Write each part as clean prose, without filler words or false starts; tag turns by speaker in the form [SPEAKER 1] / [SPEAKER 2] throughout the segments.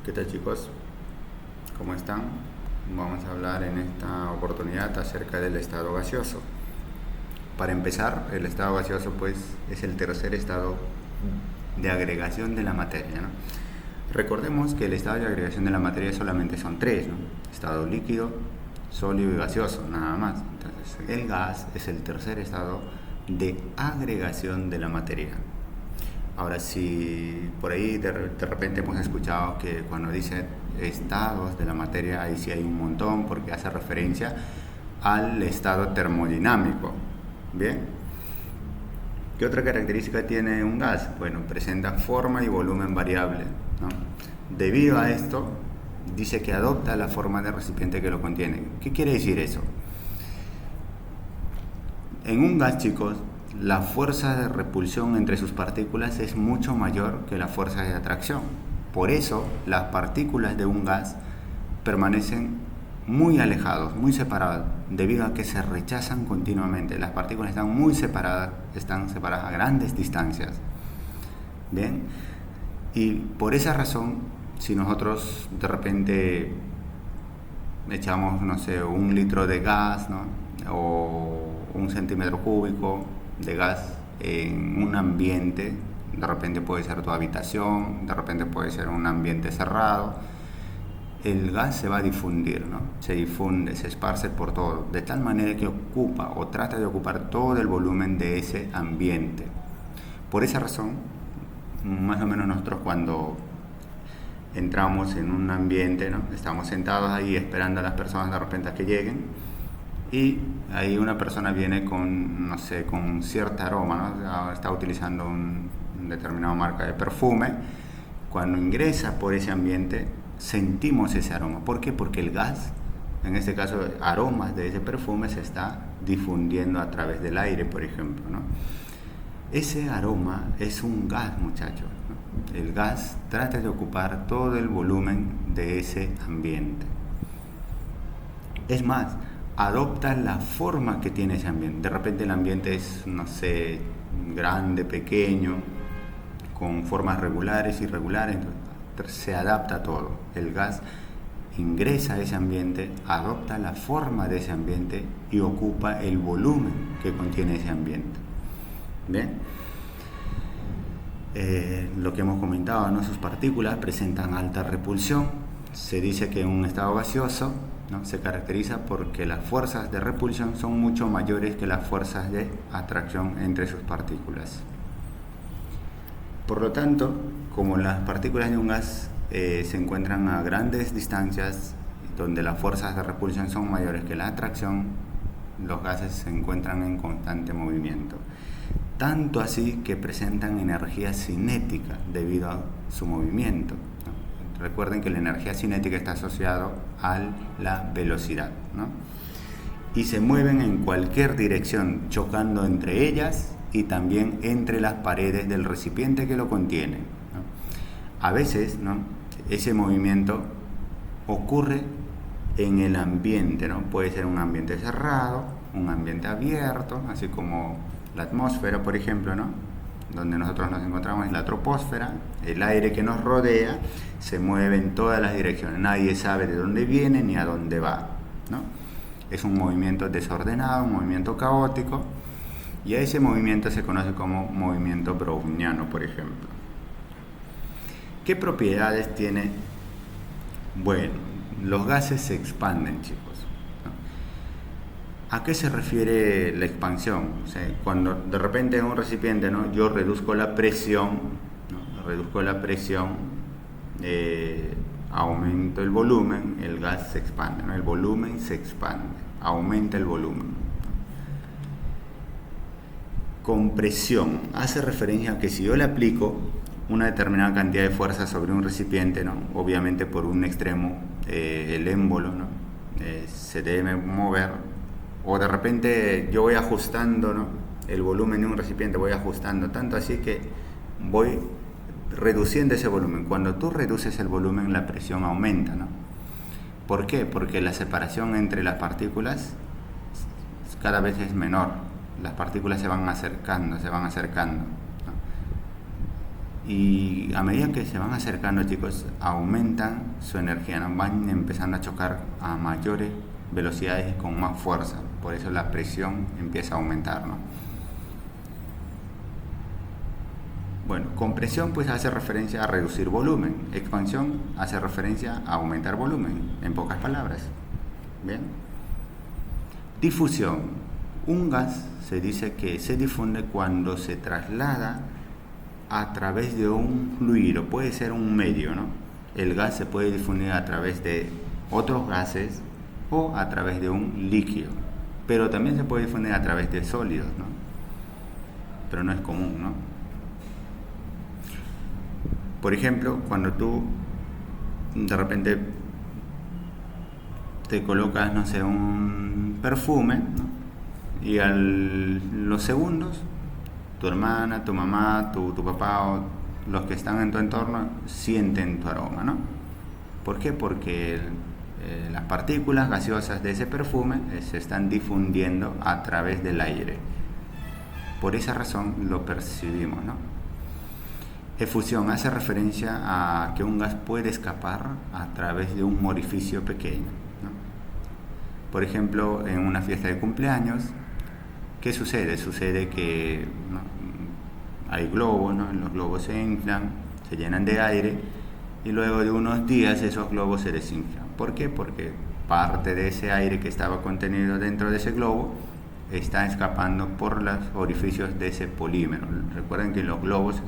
[SPEAKER 1] ¿Qué tal, chicos? ¿Cómo están? Vamos a hablar en esta oportunidad acerca del estado gaseoso. Para empezar, el estado gaseoso pues es el tercer estado de agregación de la materia, ¿no? Recordemos que el estado de agregación de la materia solamente son tres, ¿no? Estado líquido, sólido y gaseoso, nada más. Entonces, el gas es el tercer estado de agregación de la materia. Ahora, si por ahí de repente hemos escuchado que cuando dice estados de la materia, ahí sí hay un montón, porque hace referencia al estado termodinámico. Bien, ¿qué otra característica tiene un gas? Bueno, presenta forma y volumen variable, ¿no? Debido a esto, dice que adopta la forma del recipiente que lo contiene. ¿Qué quiere decir eso? En un gas, chicos, la fuerza de repulsión entre sus partículas es mucho mayor que la fuerza de atracción. Por eso, las partículas de un gas permanecen muy alejados, muy separados, debido a que se rechazan continuamente. Las partículas están separadas a grandes distancias. Bien, y por esa razón, si nosotros de repente echamos, no sé, 1 litro de gas, ¿no? O 1 centímetro cúbico de gas en un ambiente, de repente puede ser tu habitación, de repente puede ser un ambiente cerrado, el gas se va a difundir, ¿no? Se difunde, se esparce por todo, de tal manera que ocupa o trata de ocupar todo el volumen de ese ambiente. Por esa razón, más o menos nosotros cuando entramos en un ambiente, ¿no? Estamos sentados ahí esperando a las personas de repente a que lleguen, y ahí una persona viene con, no sé, con cierta aroma, ¿no? Está utilizando un determinada marca de perfume. Cuando ingresa por ese ambiente, sentimos ese aroma. ¿Por qué? Porque el gas, en este caso aromas de ese perfume, se está difundiendo a través del aire, por ejemplo, ¿no? Ese aroma es un gas, muchachos, ¿no? El gas trata de ocupar todo el volumen de ese ambiente. Es más, adopta la forma que tiene ese ambiente. De repente el ambiente es, no sé, grande, pequeño, con formas regulares, irregulares, se adapta a todo. El gas ingresa a ese ambiente, adopta la forma de ese ambiente y ocupa el volumen que contiene ese ambiente. Bien, lo que hemos comentado, ¿no? Sus partículas presentan alta repulsión. Se dice que un estado gaseoso, ¿no? Se caracteriza porque las fuerzas de repulsión son mucho mayores que las fuerzas de atracción entre sus partículas. Por lo tanto, como las partículas de un gas se encuentran a grandes distancias, donde las fuerzas de repulsión son mayores que la atracción, los gases se encuentran en constante movimiento. Tanto así que presentan energía cinética debido a su movimiento, ¿no? Recuerden que la energía cinética está asociada a la velocidad, ¿no? Y se mueven en cualquier dirección, chocando entre ellas y también entre las paredes del recipiente que lo contiene, ¿no? A veces, ¿no? Ese movimiento ocurre en el ambiente, ¿no? Puede ser un ambiente cerrado, un ambiente abierto, así como la atmósfera, por ejemplo, ¿no? Donde nosotros nos encontramos en la troposfera, el aire que nos rodea se mueve en todas las direcciones, nadie sabe de dónde viene ni a dónde va, ¿no? Es un movimiento desordenado, un movimiento caótico, y a ese movimiento se conoce como movimiento browniano, por ejemplo. ¿Qué propiedades tiene? Bueno, los gases se expanden, chicos. ¿A qué se refiere la expansión? O sea, cuando de repente en un recipiente, ¿no? Yo reduzco la presión, ¿no? Reduzco la presión, aumento el volumen, el gas se expande, ¿no? El volumen se expande, aumenta el volumen. Compresión hace referencia a que si yo le aplico una determinada cantidad de fuerza sobre un recipiente, ¿no? Obviamente por un extremo, el émbolo, ¿no? Se debe mover, o de repente yo voy ajustando, ¿no? El volumen de un recipiente, voy ajustando, tanto así que voy reduciendo ese volumen. Cuando tú reduces el volumen, la presión aumenta, ¿no? ¿Por qué? Porque la separación entre las partículas cada vez es menor. Las partículas se van acercando, ¿no? Y a medida que se van acercando, chicos, aumentan su energía, ¿no? Van empezando a chocar a mayores velocidades y con más fuerza. Por eso la presión empieza a aumentar, ¿no? Bueno, compresión pues hace referencia a reducir volumen. Expansión hace referencia a aumentar volumen, en pocas palabras. Bien. Difusión. Un gas se dice que se difunde cuando se traslada a través de un fluido, puede ser un medio, ¿no? El gas se puede difundir a través de otros gases o a través de un líquido, pero también se puede difundir a través de sólidos, ¿no? Pero no es común, ¿no? Por ejemplo, cuando tú de repente te colocas, no sé, un perfume, ¿no? Y a los segundos tu hermana, tu mamá, tu papá o los que están en tu entorno sienten tu aroma, ¿no? ¿Por qué? Porque las partículas gaseosas de ese perfume se están difundiendo a través del aire. Por esa razón lo percibimos, ¿no? Efusión hace referencia a que un gas puede escapar a través de un orificio pequeño, ¿no? Por ejemplo, en una fiesta de cumpleaños, ¿qué sucede? Sucede que, ¿no?, hay globos, ¿no? Los globos se inflan, se llenan de aire y luego de unos días esos globos se desinflan. ¿Por qué? Porque parte de ese aire que estaba contenido dentro de ese globo está escapando por los orificios de ese polímero. Recuerden que los globos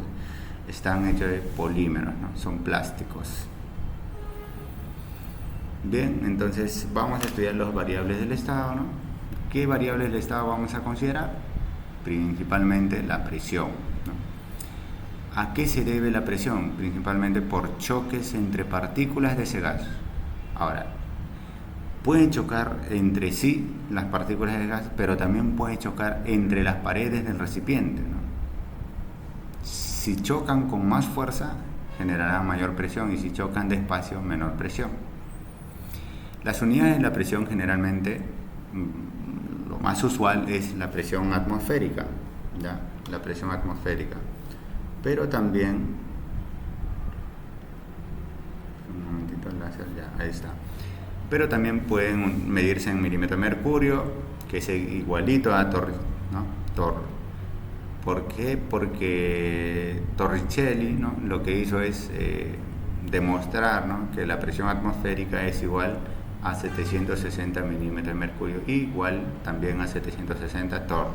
[SPEAKER 1] están hechos de polímeros, ¿no? Son plásticos. Bien, entonces vamos a estudiar las variables del estado, ¿no? ¿Qué variables del estado vamos a considerar? Principalmente la presión, ¿no? ¿A qué se debe la presión? Principalmente por choques entre partículas de ese gas. Ahora, pueden chocar entre sí las partículas de gas, pero también pueden chocar entre las paredes del recipiente, ¿no? Si chocan con más fuerza, generará mayor presión, y si chocan despacio, menor presión. Las unidades de la presión generalmente, lo más usual es la presión atmosférica, ¿ya? La presión atmosférica. Pero también, un momentito el láser, ya, ahí está. Pero también pueden medirse en milímetro de mercurio, que es igualito a Torr. ¿Por qué? Porque Torricelli, ¿no?, lo que hizo es demostrar, ¿no?, que la presión atmosférica es igual a 760 milímetros de mercurio, igual también a 760 Torr.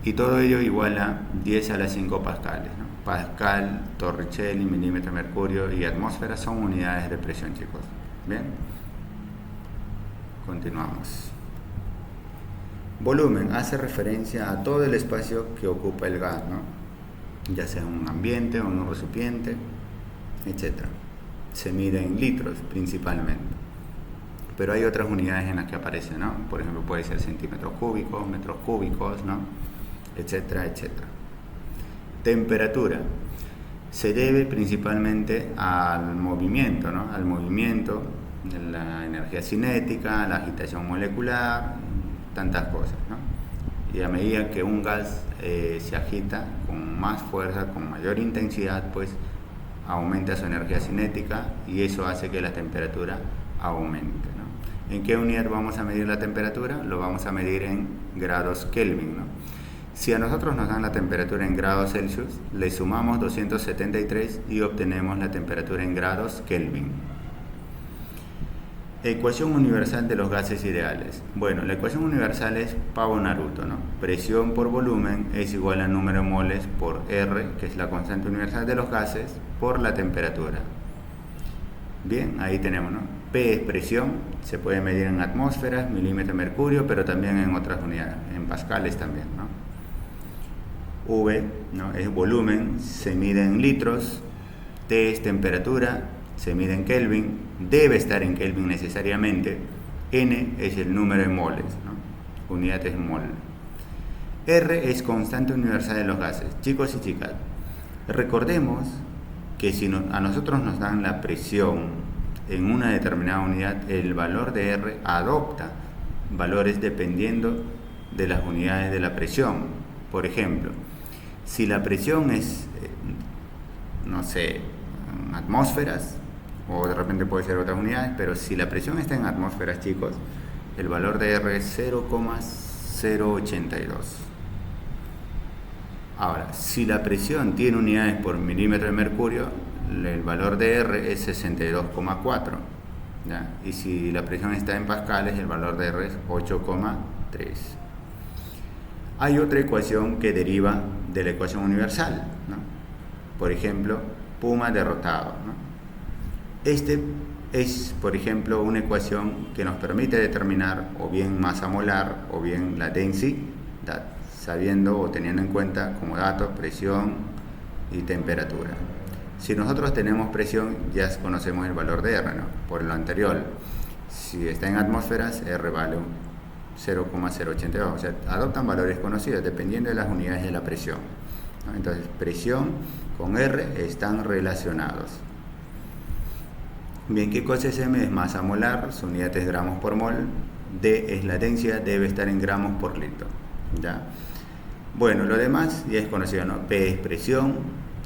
[SPEAKER 1] Y todo ello igual a 10 a la 5 pascales, ¿no? Pascal, Torricelli, milímetro de mercurio y atmósfera son unidades de presión, chicos. Bien, continuamos. Volumen hace referencia a todo el espacio que ocupa el gas, ¿no? Ya sea un ambiente o un recipiente, etc. Se mide en litros principalmente, pero hay otras unidades en las que aparece, ¿no? Por ejemplo, puede ser centímetros cúbicos, metros cúbicos, ¿no?, etcétera, etcétera. Temperatura se debe principalmente al movimiento, ¿no?, al movimiento de la energía cinética, la agitación molecular, tantas cosas, ¿no? Y a medida que un gas se agita con más fuerza, con mayor intensidad, pues aumenta su energía cinética y eso hace que la temperatura aumente, ¿no? ¿En qué unidad vamos a medir la temperatura? Lo vamos a medir en grados Kelvin, ¿no? Si a nosotros nos dan la temperatura en grados Celsius, le sumamos 273 y obtenemos la temperatura en grados Kelvin. Ecuación universal de los gases ideales. Bueno, la ecuación universal es Pavo-Naruto, ¿no? Presión por volumen es igual a número de moles por R, que es la constante universal de los gases, por la temperatura. Bien, ahí tenemos, ¿no? P es presión, se puede medir en atmósferas, milímetros de mercurio, pero también en otras unidades, en pascales también, ¿no? V, ¿no?, es volumen, se mide en litros. T es temperatura, se mide en Kelvin, debe estar en Kelvin necesariamente. N es el número de moles, ¿no? Unidad es mol. R es constante universal de los gases. Chicos y chicas, recordemos que si a nosotros nos dan la presión en una determinada unidad, el valor de R adopta valores dependiendo de las unidades de la presión. Por ejemplo, si la presión es no sé, en atmósferas, o de repente puede ser otras unidades, pero si la presión está en atmósferas, chicos, el valor de R es 0,082. Ahora, si la presión tiene unidades por milímetro de mercurio, el valor de R es 62,4. ¿Ya? Y si la presión está en pascales, el valor de R es 8,3. Hay otra ecuación que deriva de la ecuación universal, ¿no? Por ejemplo, Puma derrotado, ¿no? Este es, por ejemplo, una ecuación que nos permite determinar o bien masa molar o bien la densidad, sabiendo o teniendo en cuenta como datos presión y temperatura. Si nosotros tenemos presión, ya conocemos el valor de R, ¿no? Por lo anterior, si está en atmósferas, R vale 0,082, o sea, adoptan valores conocidos dependiendo de las unidades de la presión, ¿no? Entonces, presión con R están relacionados. Bien, ¿qué cosa es M? Es masa molar, su unidad es gramos por mol. D es la densidad, debe estar en gramos por litro, ¿ya? Bueno, lo demás ya es conocido, ¿no? P es presión,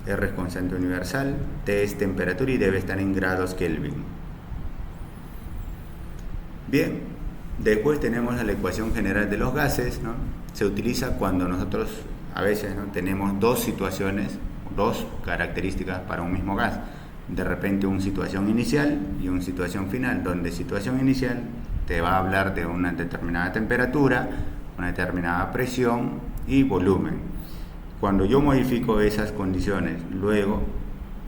[SPEAKER 1] R es constante universal, T es temperatura y debe estar en grados Kelvin. Bien, después tenemos la ecuación general de los gases, ¿no? Se utiliza cuando nosotros a veces, ¿no?, tenemos dos situaciones, dos características para un mismo gas. De repente una situación inicial y una situación final, donde situación inicial te va a hablar de una determinada temperatura, una determinada presión y volumen. Cuando yo modifico esas condiciones, luego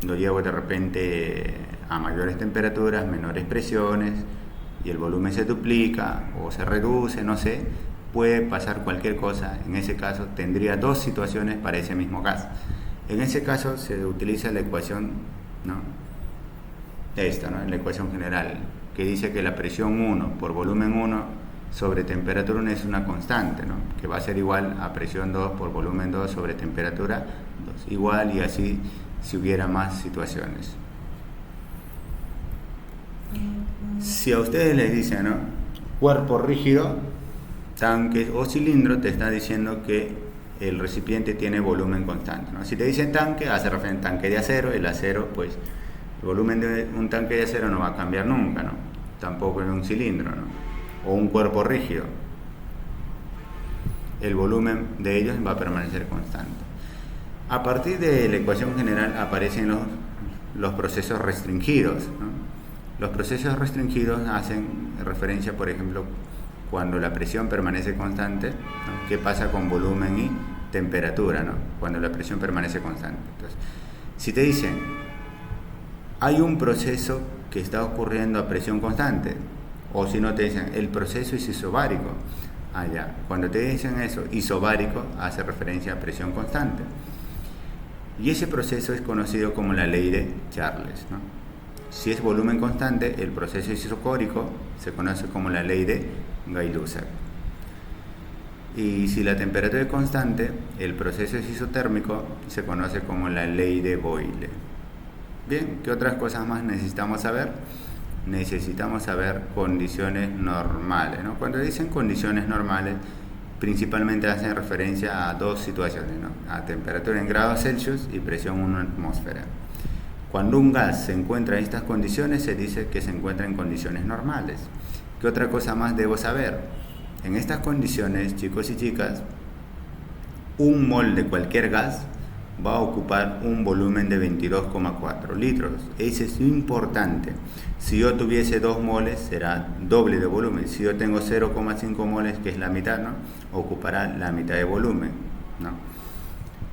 [SPEAKER 1] lo llevo de repente a mayores temperaturas, menores presiones, y el volumen se duplica o se reduce, no sé, puede pasar cualquier cosa. En ese caso tendría dos situaciones para ese mismo gas. En ese caso se utiliza la ecuación, ¿no?, esta, ¿no?, la ecuación general, que dice que la presión 1 por volumen 1 sobre temperatura 1 es una constante, ¿no?, que va a ser igual a presión 2 por volumen 2 sobre temperatura 2, igual, y así si hubiera más situaciones. Si a ustedes les dicen, ¿no?, cuerpo rígido, tanque o cilindro, te está diciendo que el recipiente tiene volumen constante, ¿no? Si te dicen tanque, hace referencia a tanque de acero. El acero, pues, el volumen de un tanque de acero no va a cambiar nunca, ¿no? Tampoco en un cilindro, ¿no? O un cuerpo rígido. El volumen de ellos va a permanecer constante. A partir de la ecuación general aparecen los procesos restringidos, ¿no? Los procesos restringidos hacen referencia, por ejemplo, cuando la presión permanece constante, ¿no?, ¿qué pasa con volumen y temperatura, ¿no?, cuando la presión permanece constante? Entonces, si te dicen, hay un proceso que está ocurriendo a presión constante, o si no te dicen, el proceso es isobárico, allá, cuando te dicen eso, isobárico, hace referencia a presión constante. Y ese proceso es conocido como la ley de Charles, ¿no? Si es volumen constante, el proceso isocórico se conoce como la ley de Gay-Lussac. Y si la temperatura es constante, el proceso es isotérmico, se conoce como la ley de Boyle. Bien, ¿qué otras cosas más necesitamos saber? Necesitamos saber condiciones normales, ¿no? Cuando dicen condiciones normales, principalmente hacen referencia a dos situaciones, ¿no?, a temperatura en grados Celsius y presión en una atmósfera. Cuando un gas se encuentra en estas condiciones, se dice que se encuentra en condiciones normales. ¿Qué otra cosa más debo saber? En estas condiciones, chicos y chicas, un mol de cualquier gas va a ocupar un volumen de 22,4 litros. Ese es importante. Si yo tuviese 2 moles, será doble de volumen. Si yo tengo 0,5 moles, que es la mitad, ¿no?, ocupará la mitad de volumen, ¿no?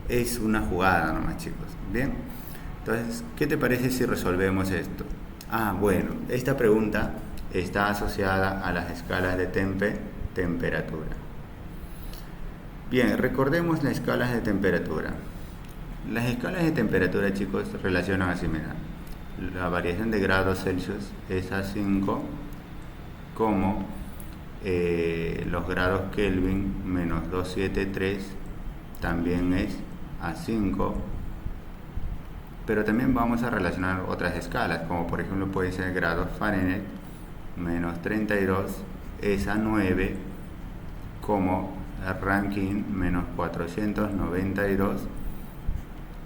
[SPEAKER 1] Es una jugada nomás, chicos. Bien. Entonces, ¿qué te parece si resolvemos esto? Bueno, esta pregunta está asociada a las escalas de temperatura. Bien, recordemos las escalas de temperatura. Las escalas de temperatura, chicos, relacionan así, mira. La variación de grados Celsius es a 5, como los grados Kelvin menos 273 también es a 5. Pero también vamos a relacionar otras escalas, como por ejemplo puede ser grados Fahrenheit menos 32 es a 9, como Rankine menos 492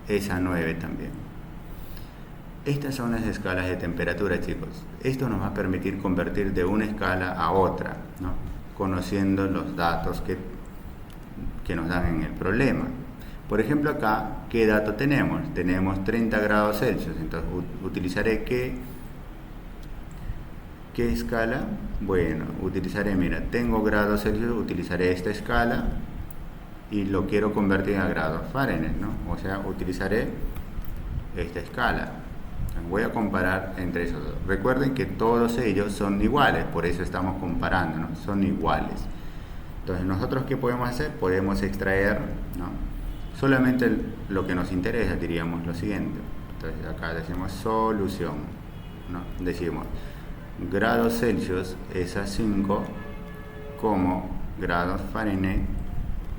[SPEAKER 1] es a 9 también. Estas son las escalas de temperatura, chicos. Esto nos va a permitir convertir de una escala a otra, ¿no? Conociendo los datos que nos dan en el problema. Por ejemplo, acá, ¿qué dato tenemos? Tenemos 30 grados Celsius. Entonces, utilizaré ¿qué escala? Bueno, utilizaré, mira, tengo grados Celsius, utilizaré esta escala y lo quiero convertir a grados Fahrenheit, ¿no? O sea, utilizaré esta escala. Voy a comparar entre esos dos. Recuerden que todos ellos son iguales, por eso estamos comparando, ¿no? Son iguales. Entonces, ¿nosotros qué podemos hacer? Podemos extraer, ¿no? Solamente lo que nos interesa, diríamos lo siguiente. Entonces, acá decimos solución, ¿no? Decimos grados Celsius es a 5, como grados Fahrenheit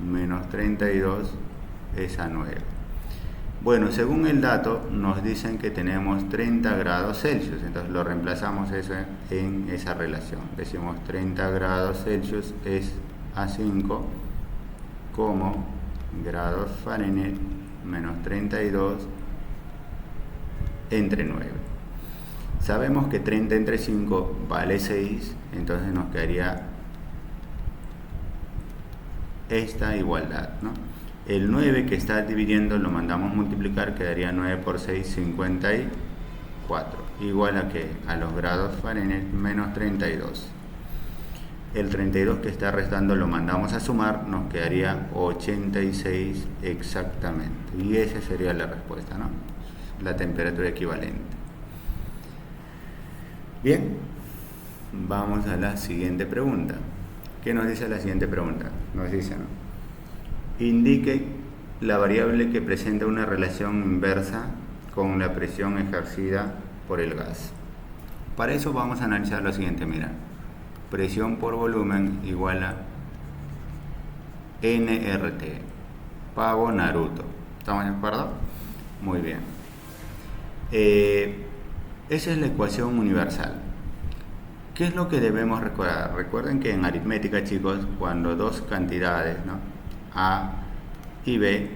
[SPEAKER 1] menos 32 es a 9. Bueno, según el dato nos dicen que tenemos 30 grados Celsius, entonces lo reemplazamos eso en esa relación. Decimos 30 grados Celsius es a 5, como grados Fahrenheit menos 32 entre 9. Sabemos que 30 entre 5 vale 6, entonces nos quedaría esta igualdad, ¿no? El 9 que está dividiendo lo mandamos multiplicar, quedaría 9 por 6, 54. Igual a que a los grados Fahrenheit menos 32. El 32 que está restando lo mandamos a sumar, nos quedaría 86 exactamente. Y esa sería la respuesta, ¿no? La temperatura equivalente. Bien, vamos a la siguiente pregunta. ¿Qué nos dice la siguiente pregunta? Nos dice, ¿no? Indique la variable que presenta una relación inversa con la presión ejercida por el gas. Para eso vamos a analizar lo siguiente, mira. Presión por volumen igual a nRT. Pago Naruto. ¿Estamos de acuerdo? Muy bien. Esa es la ecuación universal. ¿Qué es lo que debemos recordar? Recuerden que en aritmética, chicos, cuando dos cantidades, ¿no? A y B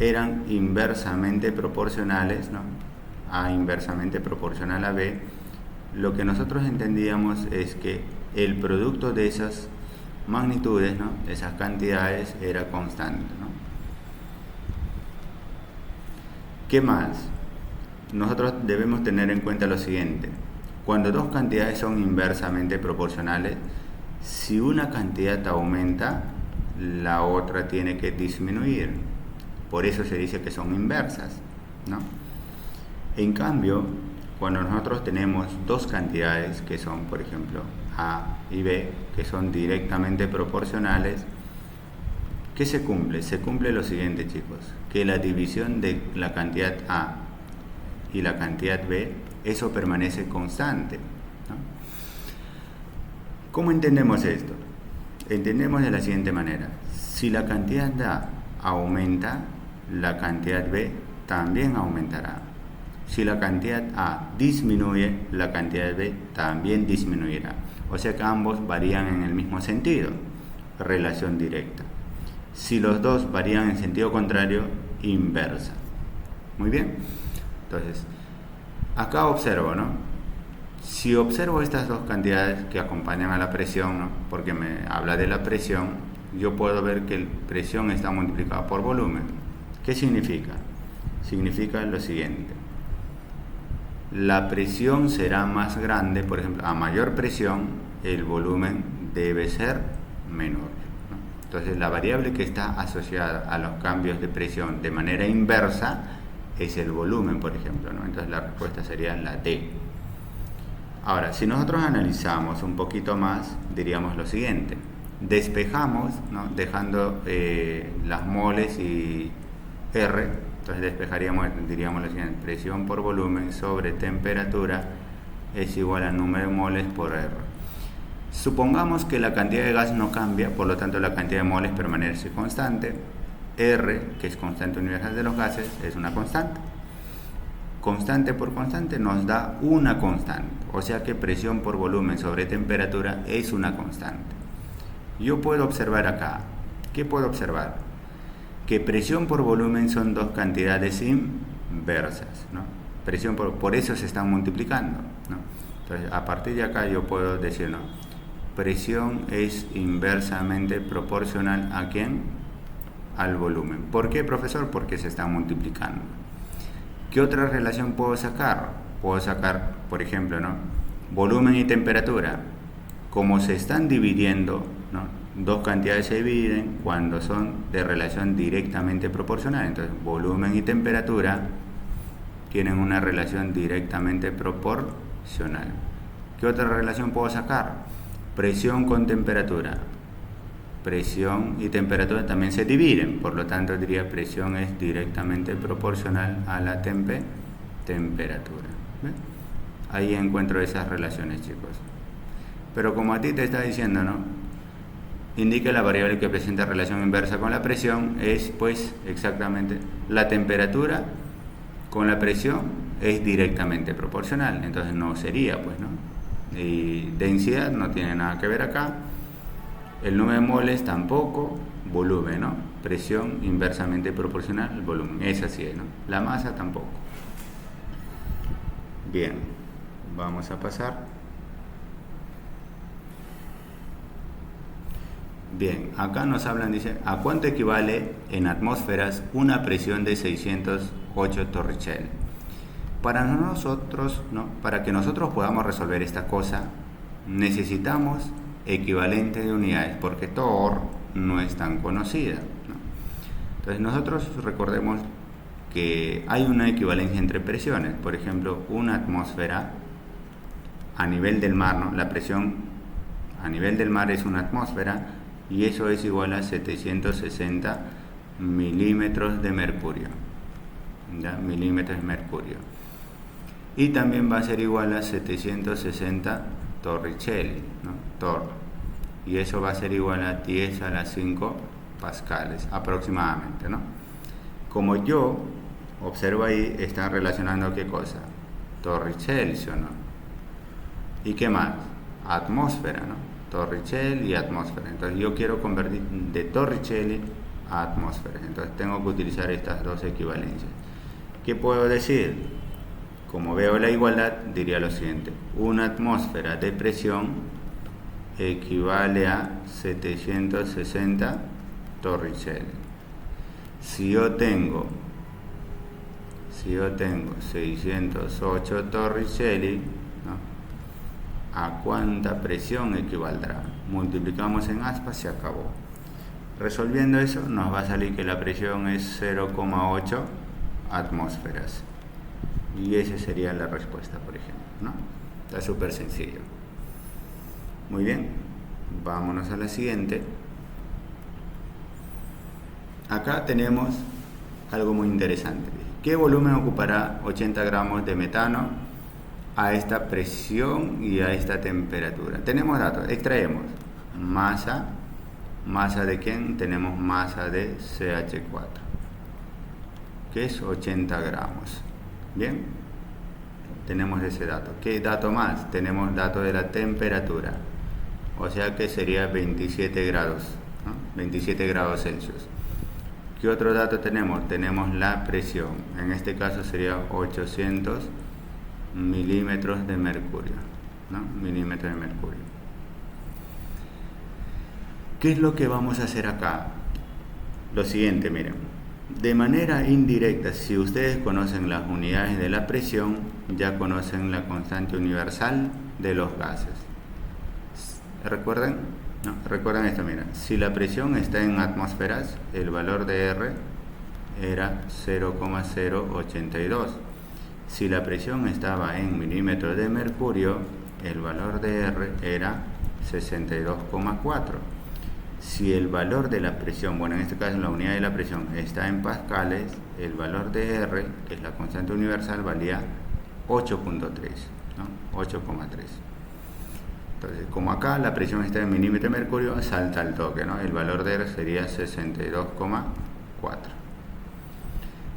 [SPEAKER 1] eran inversamente proporcionales, ¿no? A inversamente proporcional a B, lo que nosotros entendíamos es que el producto de esas magnitudes, ¿no? De esas cantidades era constante, ¿no? ¿Qué más? Nosotros debemos tener en cuenta lo siguiente: cuando dos cantidades son inversamente proporcionales, si una cantidad aumenta, la otra tiene que disminuir. Por eso se dice que son inversas, ¿no? En cambio, cuando nosotros tenemos dos cantidades que son, por ejemplo, A y B, que son directamente proporcionales, ¿qué se cumple? Se cumple lo siguiente, chicos, que la división de la cantidad A y la cantidad B, eso permanece constante, ¿no? ¿Cómo entendemos esto? Entendemos de la siguiente manera: si la cantidad A aumenta, la cantidad B también aumentará. Si la cantidad A disminuye, la cantidad B también disminuirá. O sea que ambos varían en el mismo sentido. Relación directa. Si los dos varían en sentido contrario, inversa. Muy bien. Entonces, acá observo, ¿no? Si observo estas dos cantidades que acompañan a la presión, ¿no? Porque me habla de la presión, yo puedo ver que la presión está multiplicada por volumen. ¿Qué significa? Significa lo siguiente: la presión será más grande, por ejemplo, a mayor presión, el volumen debe ser menor, ¿no? Entonces, la variable que está asociada a los cambios de presión de manera inversa es el volumen, por ejemplo, ¿no? Entonces, la respuesta sería la D. Ahora, si nosotros analizamos un poquito más, diríamos lo siguiente: despejamos, ¿no? Dejando las moles y R, entonces despejaríamos, diríamos lo siguiente: presión por volumen sobre temperatura es igual a número de moles por R. Supongamos que la cantidad de gas no cambia, por lo tanto la cantidad de moles permanece constante. R, que es constante universal de los gases, es una constante. Constante por constante nos da una constante, o sea que presión por volumen sobre temperatura es una constante. Yo puedo observar acá, ¿qué puedo observar? Que presión por volumen son dos cantidades inversas, ¿no? presión, por eso se están multiplicando, ¿no? Entonces, a partir de acá yo puedo decir, ¿no? Presión es inversamente proporcional ¿a quién? Al volumen. ¿Por qué, profesor? Porque se están multiplicando. ¿Qué otra relación puedo sacar? Puedo sacar, por ejemplo, ¿no? Volumen y temperatura. Como se están dividiendo, ¿no? Dos cantidades se dividen cuando son de relación directamente proporcional. Entonces, volumen y temperatura tienen una relación directamente proporcional. ¿Qué otra relación puedo sacar? Presión con temperatura. Presión y temperatura también se dividen, por lo tanto diría presión es directamente proporcional a la temperatura. ¿Ven? Ahí encuentro esas relaciones, chicos. Pero como a ti te está diciendo, ¿no? Indica la variable que presenta relación inversa con la presión, es pues exactamente la temperatura con la presión es directamente proporcional, entonces no sería, pues, ¿no? Y densidad no tiene nada que ver acá, el número de moles tampoco, volumen, ¿no? Presión inversamente proporcional al volumen, esa sí es, ¿no? La masa tampoco. Bien, vamos a pasar. Bien, acá nos hablan, dice, ¿a cuánto equivale en atmósferas una presión de 608 Torricelli? Para nosotros, ¿no? Para que nosotros podamos resolver esta cosa, necesitamos equivalentes de unidades, porque Torr no es tan conocida, ¿no? Entonces nosotros recordemos que hay una equivalencia entre presiones. Por ejemplo, una atmósfera a nivel del mar, ¿no? La presión a nivel del mar es una atmósfera y eso es igual a 760 milímetros de mercurio, ¿ya? Milímetros de mercurio. Y también va a ser igual a 760 Torricelli, ¿no? Torr. Y eso va a ser igual a 10 a la 5 pascales aproximadamente, ¿no? Como yo observo ahí, están relacionando ¿qué cosa? Torricelli, ¿no? ¿Y qué más? Atmósfera, ¿no? Torricelli y atmósfera. Entonces yo quiero convertir de Torricelli a atmósfera. Entonces tengo que utilizar estas dos equivalencias. ¿Qué puedo decir? Como veo la igualdad, diría lo siguiente. Una atmósfera de presión equivale a 760 Torricelli. Si yo tengo 608 Torricelli, ¿no? ¿A cuánta presión equivaldrá? Multiplicamos en aspas, se acabó. Resolviendo eso, nos va a salir que la presión es 0,8 atmósferas. Y esa sería la respuesta, por ejemplo, ¿no? Está súper sencillo. Muy bien, vámonos a la siguiente. Acá tenemos algo muy interesante. ¿Qué volumen ocupará 80 gramos de metano a esta presión y a esta temperatura? Tenemos datos, extraemos masa. ¿Masa de quién? Tenemos masa de CH4, que es 80 gramos. Bien, tenemos ese dato. ¿Qué dato más? Tenemos dato de la temperatura, o sea que sería 27 grados, ¿no? 27 grados Celsius. ¿Qué otro dato tenemos? Tenemos la presión, en este caso sería 800 milímetros de mercurio, ¿no? Milímetros de mercurio. ¿Qué es lo que vamos a hacer acá? Lo siguiente, miren. De manera indirecta, si ustedes conocen las unidades de la presión, ya conocen la constante universal de los gases. ¿Recuerdan? No, recuerden esto, mira. Si la presión está en atmósferas, el valor de R era 0,082. Si la presión estaba en milímetros de mercurio, el valor de R era 62,4. Si el valor de la presión, bueno, en este caso la unidad de la presión está en pascales, el valor de R, que es la constante universal, valía 8.3, ¿no? 8,3. Entonces, como acá la presión está en milímetros de mercurio, salta al toque, ¿no? El valor de R sería 62,4.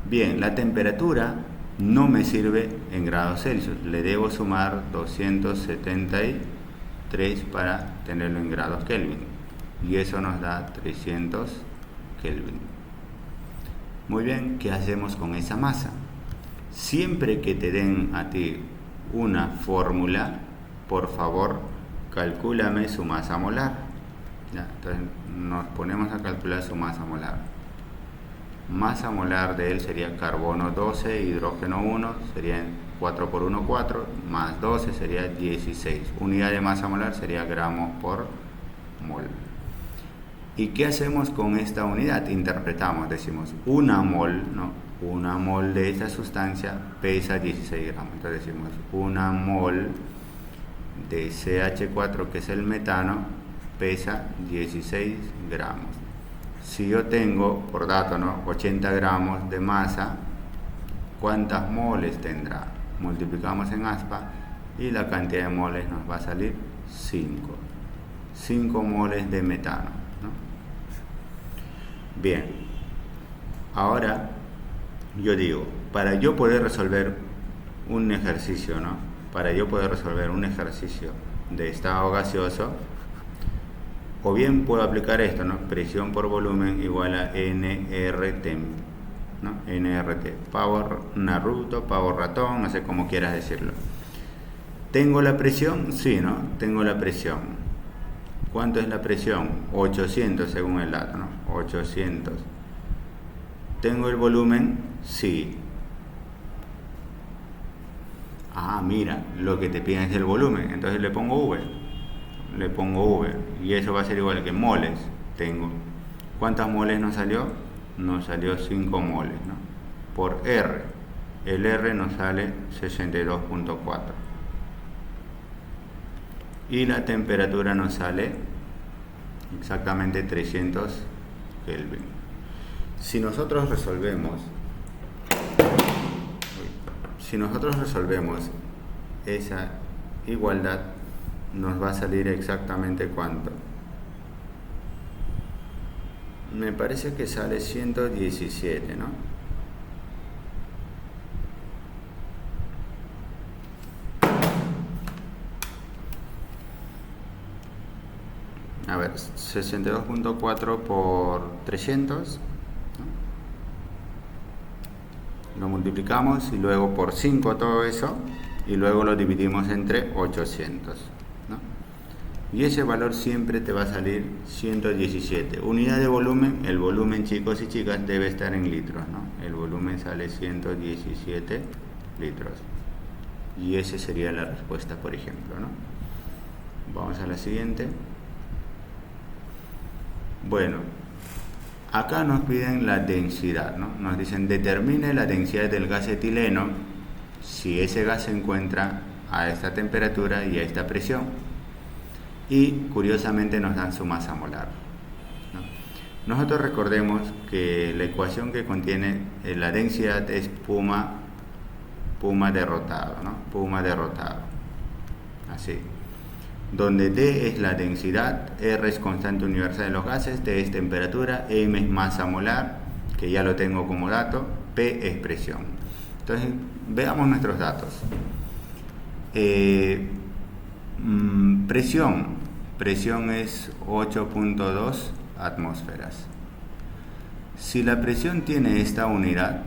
[SPEAKER 1] Bien, la temperatura no me sirve en grados Celsius, le debo sumar 273 para tenerlo en grados Kelvin. Y eso nos da 300 Kelvin. Muy bien, ¿qué hacemos con esa masa? Siempre que te den a ti una fórmula, por favor, calcúlame su masa molar. ¿Ya? Entonces nos ponemos a calcular su masa molar. Masa molar de él sería carbono 12, hidrógeno 1, serían 4 por 1, 4, más 12 sería 16. Unidad de masa molar sería gramos por mol. ¿Y qué hacemos con esta unidad? Interpretamos, decimos, una mol, ¿no? Una mol de esta sustancia pesa 16 gramos. Entonces decimos, una mol de CH4, que es el metano, pesa 16 gramos. Si yo tengo, por dato, ¿no?, 80 gramos de masa, ¿cuántas moles tendrá? Multiplicamos en aspa y la cantidad de moles nos va a salir 5. 5 moles de metano, ¿no? Bien, ahora yo digo, para yo poder resolver un ejercicio, ¿no? Para yo poder resolver un ejercicio de estado gaseoso, o bien puedo aplicar esto, ¿no? Presión por volumen igual a nRT, ¿no? nRT, power Naruto, power ratón, no sé cómo quieras decirlo. ¿Tengo la presión? Sí, ¿no? Tengo la presión. ¿Cuánto es la presión? 800 según el dato, ¿no? 800. ¿Tengo el volumen? Sí. Ah, mira, lo que te piden es el volumen, entonces le pongo V. Le pongo V y eso va a ser igual que moles. Tengo. ¿Cuántas moles nos salió? Nos salió 5 moles, ¿no? Por R. El R nos sale 62.4. Y la temperatura nos sale exactamente 300 Kelvin. Si nosotros resolvemos esa igualdad, nos va a salir exactamente cuánto. Me parece que sale 117, ¿no? A ver, 62.4 por 300, ¿no? Lo multiplicamos y luego por 5 todo eso y luego lo dividimos entre 800, ¿no? Y ese valor siempre te va a salir 117. Unidad de volumen, el volumen, chicos y chicas, debe estar en litros, ¿no? El volumen sale 117 litros. Y esa sería la respuesta, por ejemplo, ¿no? Vamos a la siguiente. Bueno, acá nos piden la densidad, ¿no? Nos dicen, determine la densidad del gas etileno si ese gas se encuentra a esta temperatura y a esta presión. Y curiosamente nos dan su masa molar, ¿no? Nosotros recordemos que la ecuación que contiene la densidad es puma derrotado, ¿no? Puma derrotado, así, donde D es la densidad, R es constante universal de los gases, T es temperatura, M es masa molar, que ya lo tengo como dato, P es presión. Entonces veamos nuestros datos. Presión es 8.2 atmósferas. Si la presión tiene esta unidad,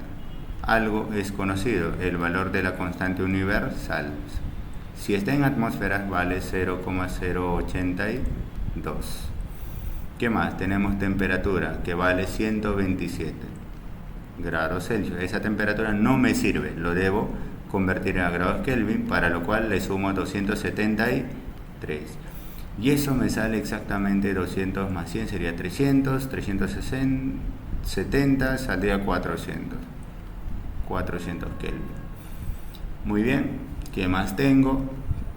[SPEAKER 1] algo es conocido, el valor de la constante universal. Si está en atmósferas vale 0,082. ¿Qué más? Tenemos temperatura que vale 127 grados Celsius. Esa temperatura no me sirve, lo debo convertir a grados Kelvin, para lo cual le sumo 273. Y eso me sale exactamente 200 más 100 sería 300, 370 saldría 400 Kelvin. Muy bien, ¿qué más tengo?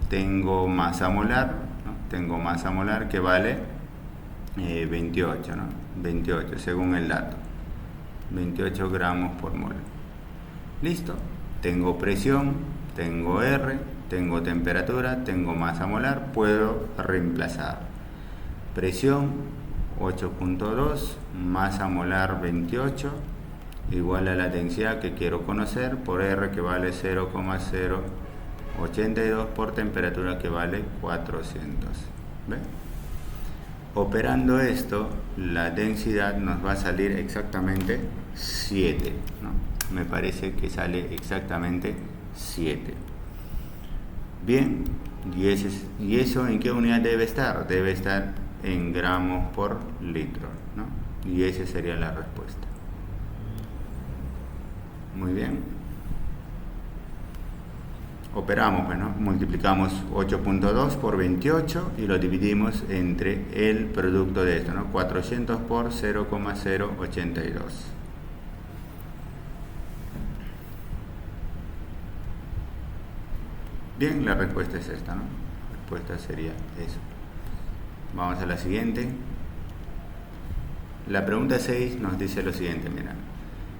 [SPEAKER 1] Tengo masa molar, ¿no? Tengo masa molar que vale 28, ¿no? 28 según el dato, 28 gramos por mol. Listo. Tengo presión, tengo R, tengo temperatura, tengo masa molar, puedo reemplazar. Presión 8.2, masa molar 28, igual a la densidad que quiero conocer, por R que vale 0,082, por temperatura que vale 400. ¿Ve? Operando esto, la densidad nos va a salir exactamente 7, ¿no? Me parece que sale exactamente 7. Bien, ¿y eso en qué unidad debe estar? Debe estar en gramos por litro, ¿no? Y esa sería la respuesta. Muy bien. Operamos, bueno, multiplicamos 8.2 por 28 y lo dividimos entre el producto de esto, ¿no? 400 por 0,082. Bien, la respuesta es esta, ¿no? La respuesta sería eso. Vamos a la siguiente. La pregunta 6 nos dice lo siguiente, mira.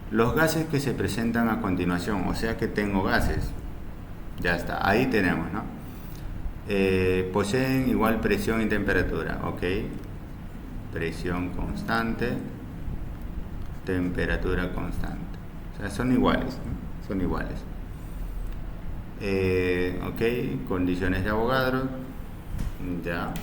[SPEAKER 1] Los gases que se presentan a continuación, o sea que tengo gases. Ya está, ahí tenemos, ¿no? Poseen igual presión y temperatura, ok. Presión constante, temperatura constante. O sea, son iguales, ¿no? Son iguales. Ok, condiciones de Avogadro, ya.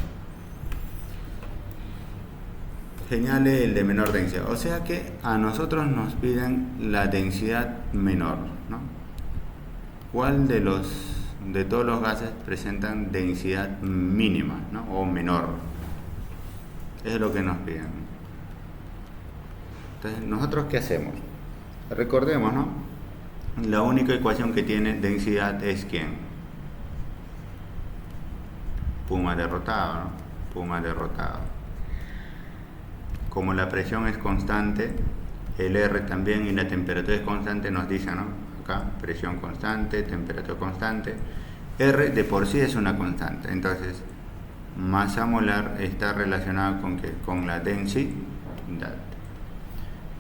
[SPEAKER 1] Señale el de menor densidad, o sea que a nosotros nos piden la densidad menor, ¿no? ¿Cuál de todos los gases presentan densidad mínima, ¿no? O menor? Es lo que nos piden. Entonces, ¿nosotros qué hacemos? Recordemos, ¿no? La única ecuación que tiene densidad es ¿quién? Puma derrotado, ¿no? Puma derrotado. Como la presión es constante, el R también y la temperatura es constante, nos dicen, ¿no? Acá, presión constante, temperatura constante. R de por sí es una constante, entonces masa molar está relacionada con ¿qué? Con la densidad.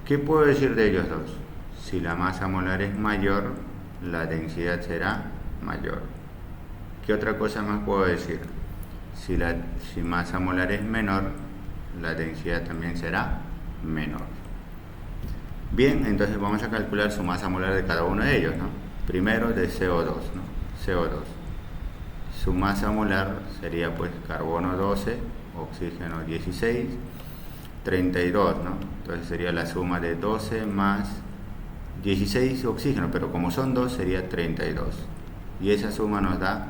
[SPEAKER 1] ¿Qué puedo decir de ellos dos? Si la masa molar es mayor, la densidad será mayor. ¿Qué otra cosa más puedo decir? Si masa molar es menor, la densidad también será menor. Bien, entonces vamos a calcular su masa molar de cada uno de ellos, ¿no? Primero de CO2, ¿no? CO2. Su masa molar sería pues carbono 12, oxígeno 16, 32, ¿no? Entonces sería la suma de 12 más 16 oxígeno, pero como son 2 sería 32. Y esa suma nos da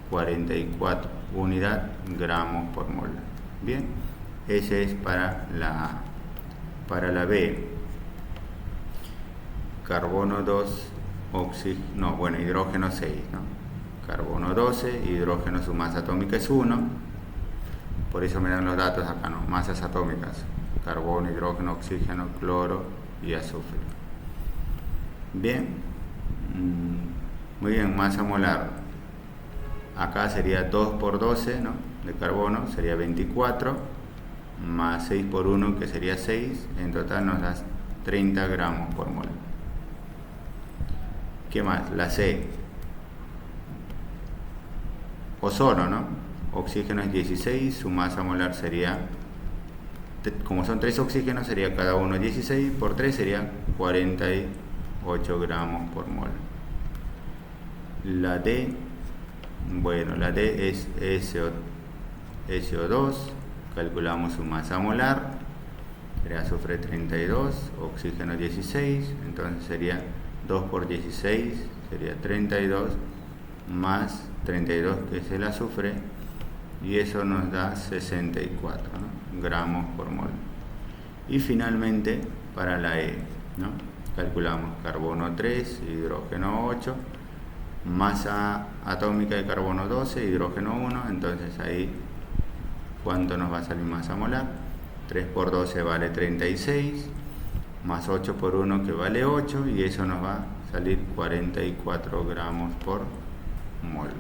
[SPEAKER 1] 44 unidad gramos por mol. Bien, ese es para la B. Carbono 2, hidrógeno 6, ¿no? Carbono 12, hidrógeno su masa atómica es 1, por eso me dan los datos acá, ¿no? Masas atómicas, carbono, hidrógeno, oxígeno, cloro y azufre. Bien, muy bien, masa molar, acá sería 2 por 12, ¿no? De carbono, sería 24, más 6 por 1, que sería 6, en total nos da 30 gramos por mol. ¿Qué más? La C. Ozono, ¿no? Oxígeno es 16, su masa molar sería, como son 3 oxígenos, sería cada uno 16, por 3 sería 48 gramos por mol. La D, bueno, la D es SO2, calculamos su masa molar, sería azufre 32, oxígeno 16, entonces sería 2 por 16 sería 32 más 32 que es el azufre y eso nos da 64, ¿no? Gramos por mol. Y finalmente para la E, ¿no? Calculamos carbono 3, hidrógeno 8, masa atómica de carbono 12, hidrógeno 1, entonces ahí ¿cuánto nos va a salir masa molar? 3 por 12 vale 36, más 8 por 1 que vale 8 y eso nos va a salir 44 gramos por mol.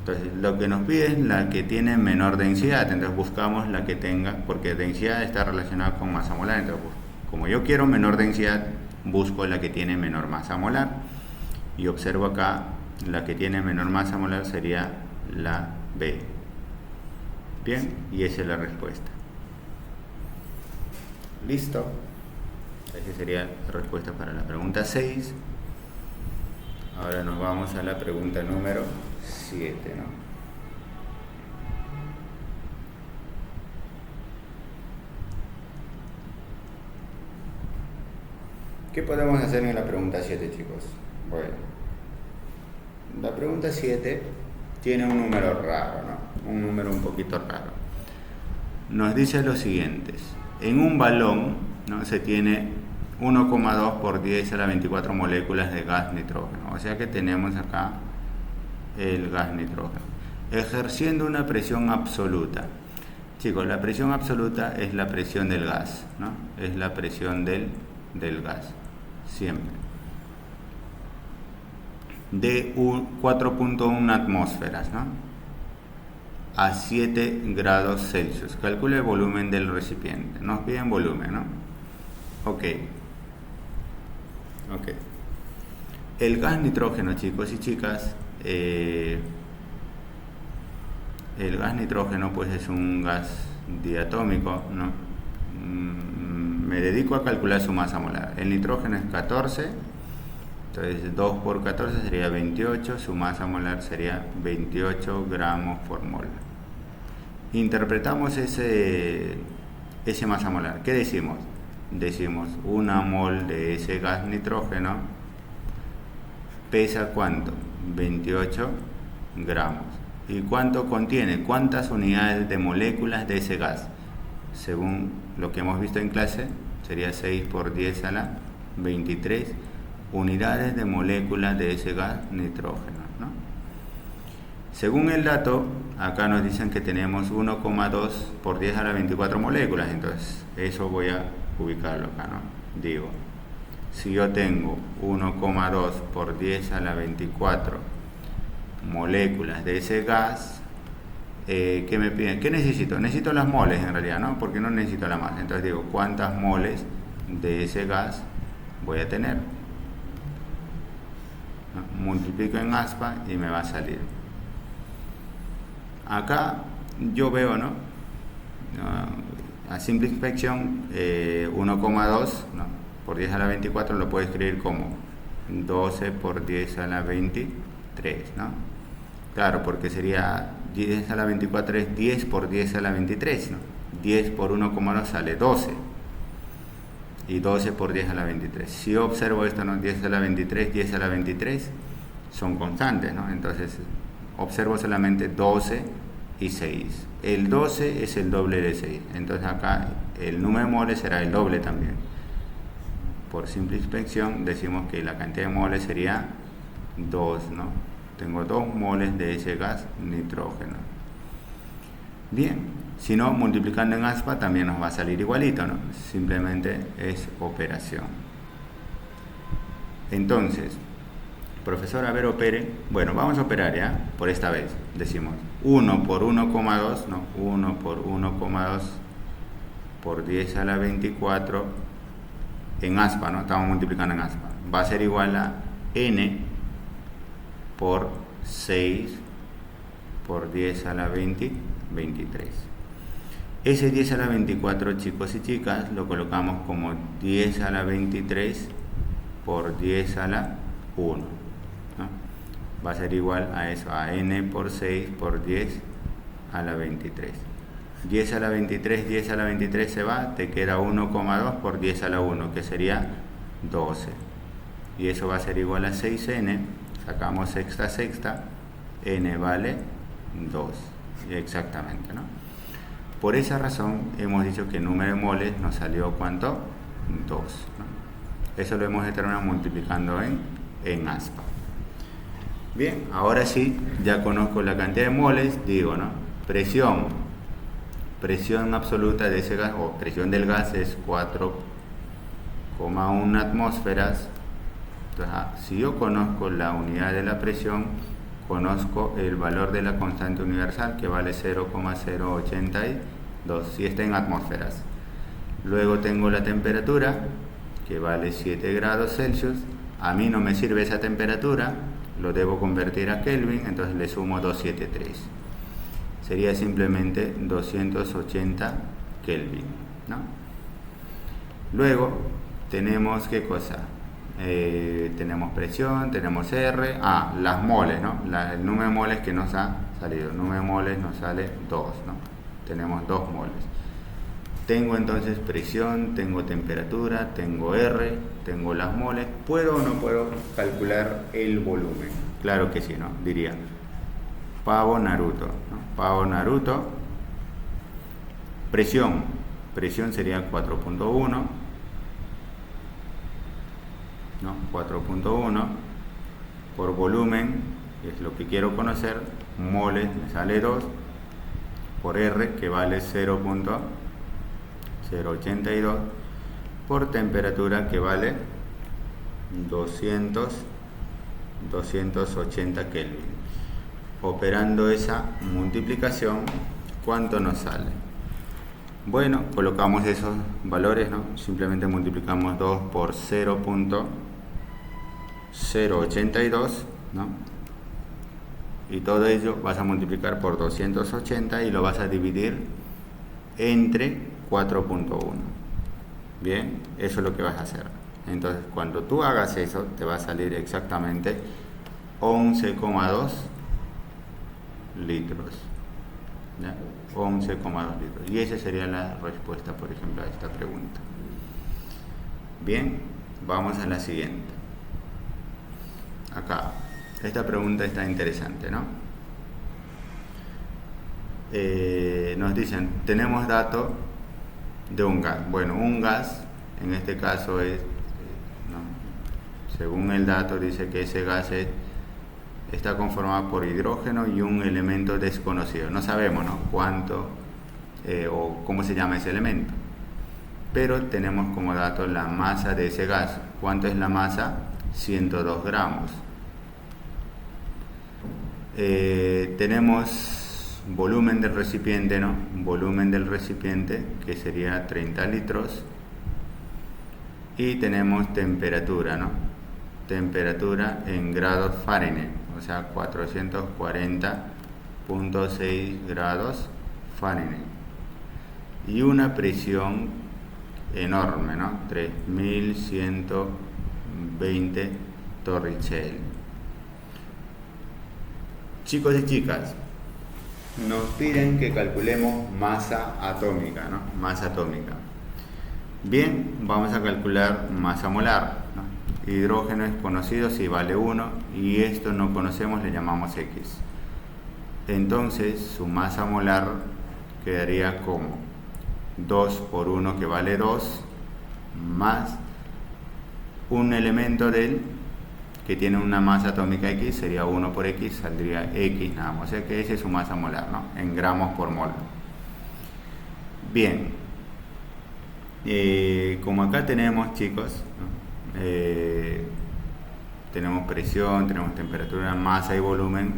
[SPEAKER 1] Entonces lo que nos pide es la que tiene menor densidad, entonces buscamos la que tenga, porque densidad está relacionada con masa molar, entonces como yo quiero menor densidad, busco la que tiene menor masa molar y observo acá la que tiene menor masa molar sería la B. Bien, y esa es la respuesta. Listo. Esa sería la respuesta para la pregunta 6. Ahora nos vamos a la pregunta número 7, ¿no? ¿Qué podemos hacer en la pregunta 7, chicos? Bueno, la pregunta 7 tiene un número raro, ¿no? Un número un poquito raro. Nos dice lo siguiente: en un balón, ¿no?, se tiene 1,2 por 10 a la 24 moléculas de gas nitrógeno. O sea que tenemos acá el gas nitrógeno, ejerciendo una presión absoluta. Chicos, la presión absoluta es la presión del gas, ¿no? Es la presión del gas, siempre. De 4.1 atmósferas, ¿no?, a 7 grados Celsius. Calcule el volumen del recipiente. Nos piden volumen, ¿no? Ok. El gas nitrógeno, chicos y chicas, el gas nitrógeno pues es un gas diatómico, ¿no? Me dedico a calcular su masa molar. El nitrógeno es 14, entonces 2 por 14 sería 28, su masa molar sería 28 gramos por mol. Interpretamos ese masa molar. ¿Qué decimos? Decimos 1 mol de ese gas nitrógeno pesa ¿cuánto? 28 gramos. ¿Y cuánto contiene? ¿Cuántas unidades de moléculas de ese gas? Según lo que hemos visto en clase, sería 6 por 10 a la 23 unidades de moléculas de ese gas nitrógeno, ¿no? Según el dato, acá nos dicen que tenemos 1,2 por 10 a la 24 moléculas, entonces eso voy a ubicarlo acá, ¿no? Digo, si yo tengo 1,2 por 10 a la 24 moléculas de ese gas, ¿qué me piden? ¿Qué necesito? Necesito las moles en realidad, ¿no? Porque no necesito la masa. Entonces digo, ¿cuántas moles de ese gas voy a tener? ¿No? Multiplico en aspa y me va a salir. Acá yo veo, ¿no? A simple inspección, 1,2, ¿no?, por 10 a la 24 lo puedo escribir como 12 por 10 a la 23, ¿no? Claro, porque sería 10 a la 24 es 10 por 10 a la 23, ¿no? 10 por 1,2 sale 12. Y 12 por 10 a la 23. Si yo observo esto, ¿no?, 10 a la 23, 10 a la 23 son constantes, ¿no? Entonces observo solamente 12 y 6. El 12 es el doble de 6. Entonces acá el número de moles será el doble también. Por simple inspección decimos que la cantidad de moles sería 2, ¿no? Tengo 2 moles de ese gas nitrógeno. Bien, si no, multiplicando en aspa también nos va a salir igualito, ¿no? Simplemente es operación. Entonces, profesor, a ver, opere. Bueno, vamos a operar ya, por esta vez. Decimos 1 por 1,2, ¿no? 1 por 1,2 por 10 a la 24 en aspa, ¿no? Estamos multiplicando en aspa. Va a ser igual a n por 6 por 10 a la 23. Ese 10 a la 24, chicos y chicas, lo colocamos como 10 a la 23 por 10 a la 1, ¿no? Va a ser igual a eso, a n por 6 por 10 a la 23. 10 a la 23, 10 a la 23 se va, te queda 1,2 por 10 a la 1, que sería 12. Y eso va a ser igual a 6n, sacamos sexta, n vale 2. Exactamente, ¿no? Por esa razón hemos dicho que el número de moles nos salió ¿cuánto? 2, ¿no? Eso lo hemos determinado multiplicando en aspa. Bien, ahora sí, ya conozco la cantidad de moles, digo, ¿no? Presión absoluta de ese gas, o presión del gas, es 4,1 atmósferas. Entonces, si yo conozco la unidad de la presión, conozco el valor de la constante universal, que vale 0,082, si está en atmósferas. Luego tengo la temperatura, que vale 7 grados Celsius. A mí no me sirve esa temperatura, lo debo convertir a Kelvin, entonces le sumo 273. Sería simplemente 280 Kelvin, ¿no? Luego tenemos, ¿qué cosa? Tenemos presión, tenemos R, las moles, ¿no? El número de moles que nos ha salido. El número de moles nos sale 2, ¿no? Tenemos 2 moles. Tengo entonces presión, tengo temperatura, tengo R, tengo las moles. ¿Puedo o no puedo calcular el volumen? Claro que sí, ¿no? Diría Pavo Naruto, ¿no? Pavo Naruto. Presión sería 4.1, ¿no? 4.1 por volumen, que es lo que quiero conocer, moles me sale 2, por R, que vale 0.082, por temperatura, que vale 280 Kelvin. Operando esa multiplicación, ¿cuánto nos sale? Bueno, colocamos esos valores, ¿no? Simplemente multiplicamos 2 por 0.082, ¿no? Y todo ello vas a multiplicar por 280 y lo vas a dividir entre 4.1. Bien, eso es lo que vas a hacer. Entonces, cuando tú hagas eso, te va a salir exactamente 11,2 litros. ¿Ya? 11,2 litros. Y esa sería la respuesta, por ejemplo, a esta pregunta. Bien, vamos a la siguiente. Acá, esta pregunta está interesante, ¿no? Nos dicen, tenemos datos de un gas. Bueno, un gas, en este caso es, ¿no? Según el dato, dice que ese gas está conformado por hidrógeno y un elemento desconocido. No sabemos, ¿no?, cuánto o cómo se llama ese elemento, pero tenemos como dato la masa de ese gas. ¿Cuánto es la masa? 102 gramos. Tenemos volumen del recipiente, ¿no? Volumen del recipiente, que sería 30 litros. Y tenemos temperatura, ¿no? Temperatura en grados Fahrenheit, o sea, 440.6 grados Fahrenheit. Y una presión enorme, ¿no? 3120 torricelli. Chicos y chicas, nos piden que calculemos masa atómica, ¿no? Masa atómica. Bien, vamos a calcular masa molar, ¿no? Hidrógeno es conocido, si vale 1, y esto no conocemos, le llamamos X. Entonces, su masa molar quedaría como 2 por 1, que vale 2, más un elemento de él que tiene una masa atómica X, sería 1 por X, saldría X nada más. O sea que esa es su masa molar, ¿no? En gramos por mol. Bien, como acá tenemos, chicos, ¿no? Tenemos presión, tenemos temperatura, masa y volumen,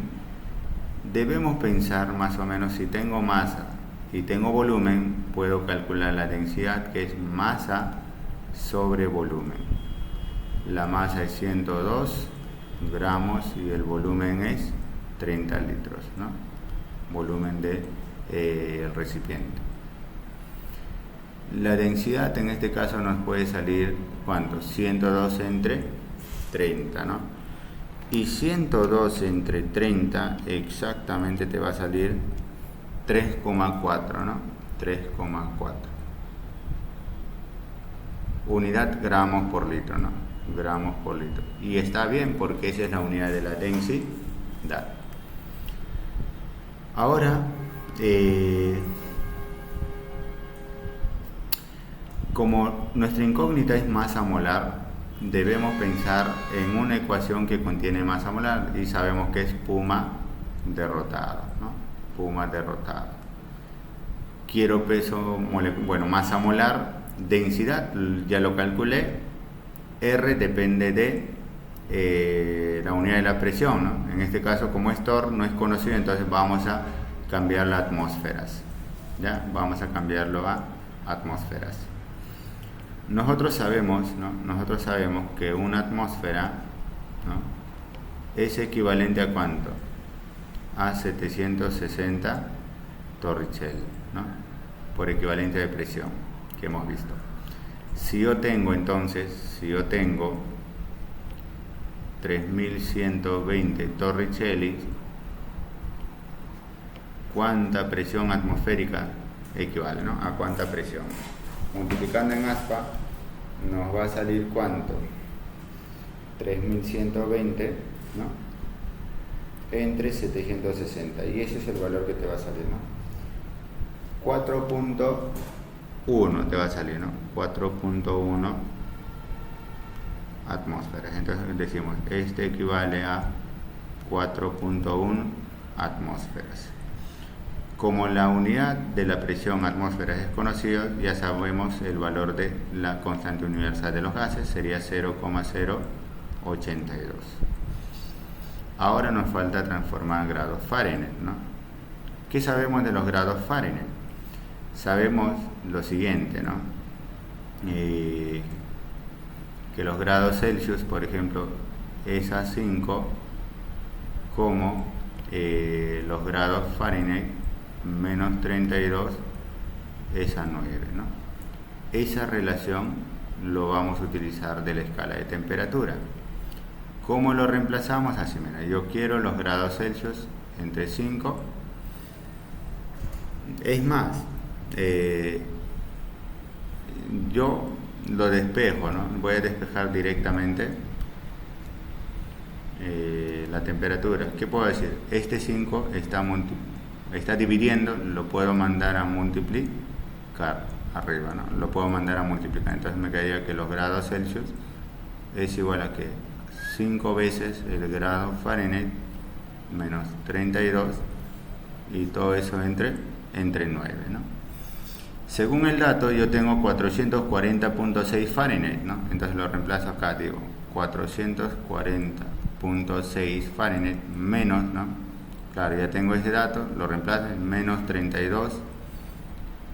[SPEAKER 1] debemos pensar más o menos, si tengo masa y tengo volumen, puedo calcular la densidad, que es masa sobre volumen. La masa es 102 gramos y el volumen es 30 litros, ¿no? Volumen del recipiente. La densidad en este caso nos puede salir, ¿cuánto? 102 entre 30, ¿no? Y 102 entre 30 exactamente te va a salir 3,4, ¿no? 3,4. Unidad gramos por litro, ¿no? Gramos por litro. Y está bien porque esa es la unidad de la densidad. Ahora, como nuestra incógnita es masa molar, debemos pensar en una ecuación que contiene masa molar y sabemos que es Puma derrotado, ¿no? Puma derrotado. Quiero peso molecular, bueno, masa molar, densidad, ya lo calculé. R depende de la unidad de la presión, ¿no? En este caso, como es torr, no es conocido, entonces vamos a cambiar las atmósferas, ¿ya? Vamos a cambiarlo a atmósferas. Nosotros sabemos, ¿no? Nosotros sabemos que una atmósfera, ¿no?, es equivalente a ¿cuánto? A 760 torricelli, ¿no?, por equivalente de presión que hemos visto. Si yo tengo entonces, si yo tengo 3120 torricelli, ¿cuánta presión atmosférica equivale, ¿no? ¿A cuánta presión? Multiplicando en aspa, nos va a salir ¿cuánto? 3120, ¿no? Entre 760, y ese es el valor que te va a salir, ¿no? 4.1 te va a salir, ¿no? 4.1 atmósferas. Entonces decimos, este equivale a 4.1 atmósferas. Como la unidad de la presión atmósferas es conocida, ya sabemos el valor de la constante universal de los gases, sería 0,082. Ahora nos falta transformar grados Fahrenheit, ¿no? ¿Qué sabemos de los grados Fahrenheit? Sabemos lo siguiente, ¿no? Que los grados Celsius, por ejemplo, es a 5, como los grados Fahrenheit menos 32 es a 9, ¿no? Esa relación lo vamos a utilizar de la escala de temperatura. ¿Cómo lo reemplazamos? Así, mira, yo quiero los grados Celsius entre 5. Es más, yo lo despejo, ¿no? Voy a despejar directamente la temperatura. ¿Qué puedo decir? Este 5 está dividiendo, lo puedo mandar a multiplicar arriba, ¿no? Lo puedo mandar a multiplicar. Entonces me quedaría que los grados Celsius es igual a que 5 veces el grado Fahrenheit menos 32, y todo eso entre 9, ¿no? Según el dato yo tengo 440.6 Fahrenheit, ¿no? Entonces lo reemplazo acá, digo 440.6 Fahrenheit menos, ¿no? Claro, ya tengo ese dato, lo reemplazo en menos 32,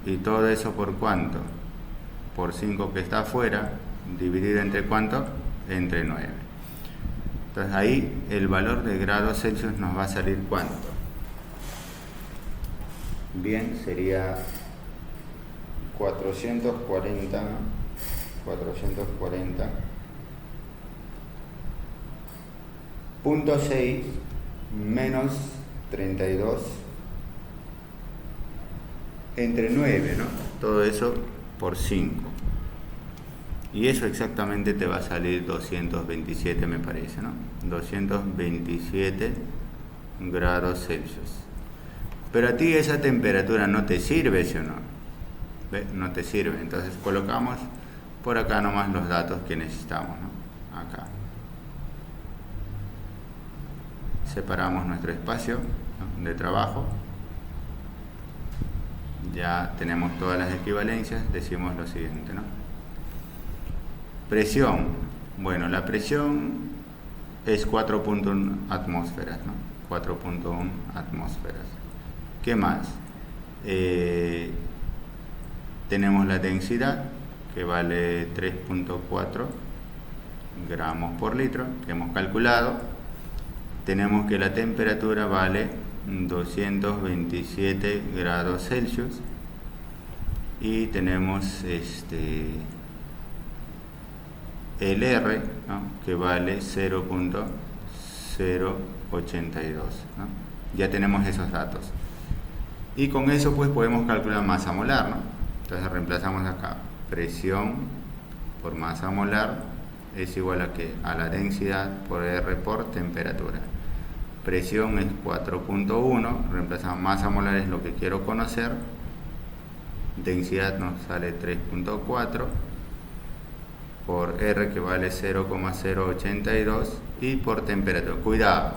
[SPEAKER 1] y todo eso ¿por cuánto? Por 5 que está afuera, dividido entre ¿cuánto? Entre 9. Entonces ahí el valor de grados Celsius nos va a salir ¿cuánto? Bien, sería 440, ¿no? 440.6 menos 32 entre 9, ¿no? Todo eso por 5. Y eso exactamente te va a salir 227, me parece, ¿no? 227 grados Celsius. Pero a ti esa temperatura no te sirve, ¿sí o no? ¿Ve? No te sirve. Entonces colocamos por acá nomás los datos que necesitamos, ¿no? Acá. Separamos nuestro espacio, ¿no?, de trabajo. Ya tenemos todas las equivalencias. Decimos lo siguiente, ¿no? Presión. Bueno, la presión es 4.1 atmósferas, ¿no? 4.1 atmósferas. ¿Qué más? Tenemos la densidad, que vale 3.4 gramos por litro, que hemos calculado. Tenemos que la temperatura vale 227 grados Celsius, y tenemos el R, ¿no?, que vale 0.082, ¿no? Ya tenemos esos datos, y con eso pues podemos calcular masa molar, ¿no? Entonces reemplazamos acá, presión por masa molar es igual a que a la densidad por R por temperatura. Presión es 4.1, reemplazamos masa molar, es lo que quiero conocer. Densidad nos sale 3.4 por R, que vale 0,082, y por temperatura. Cuidado,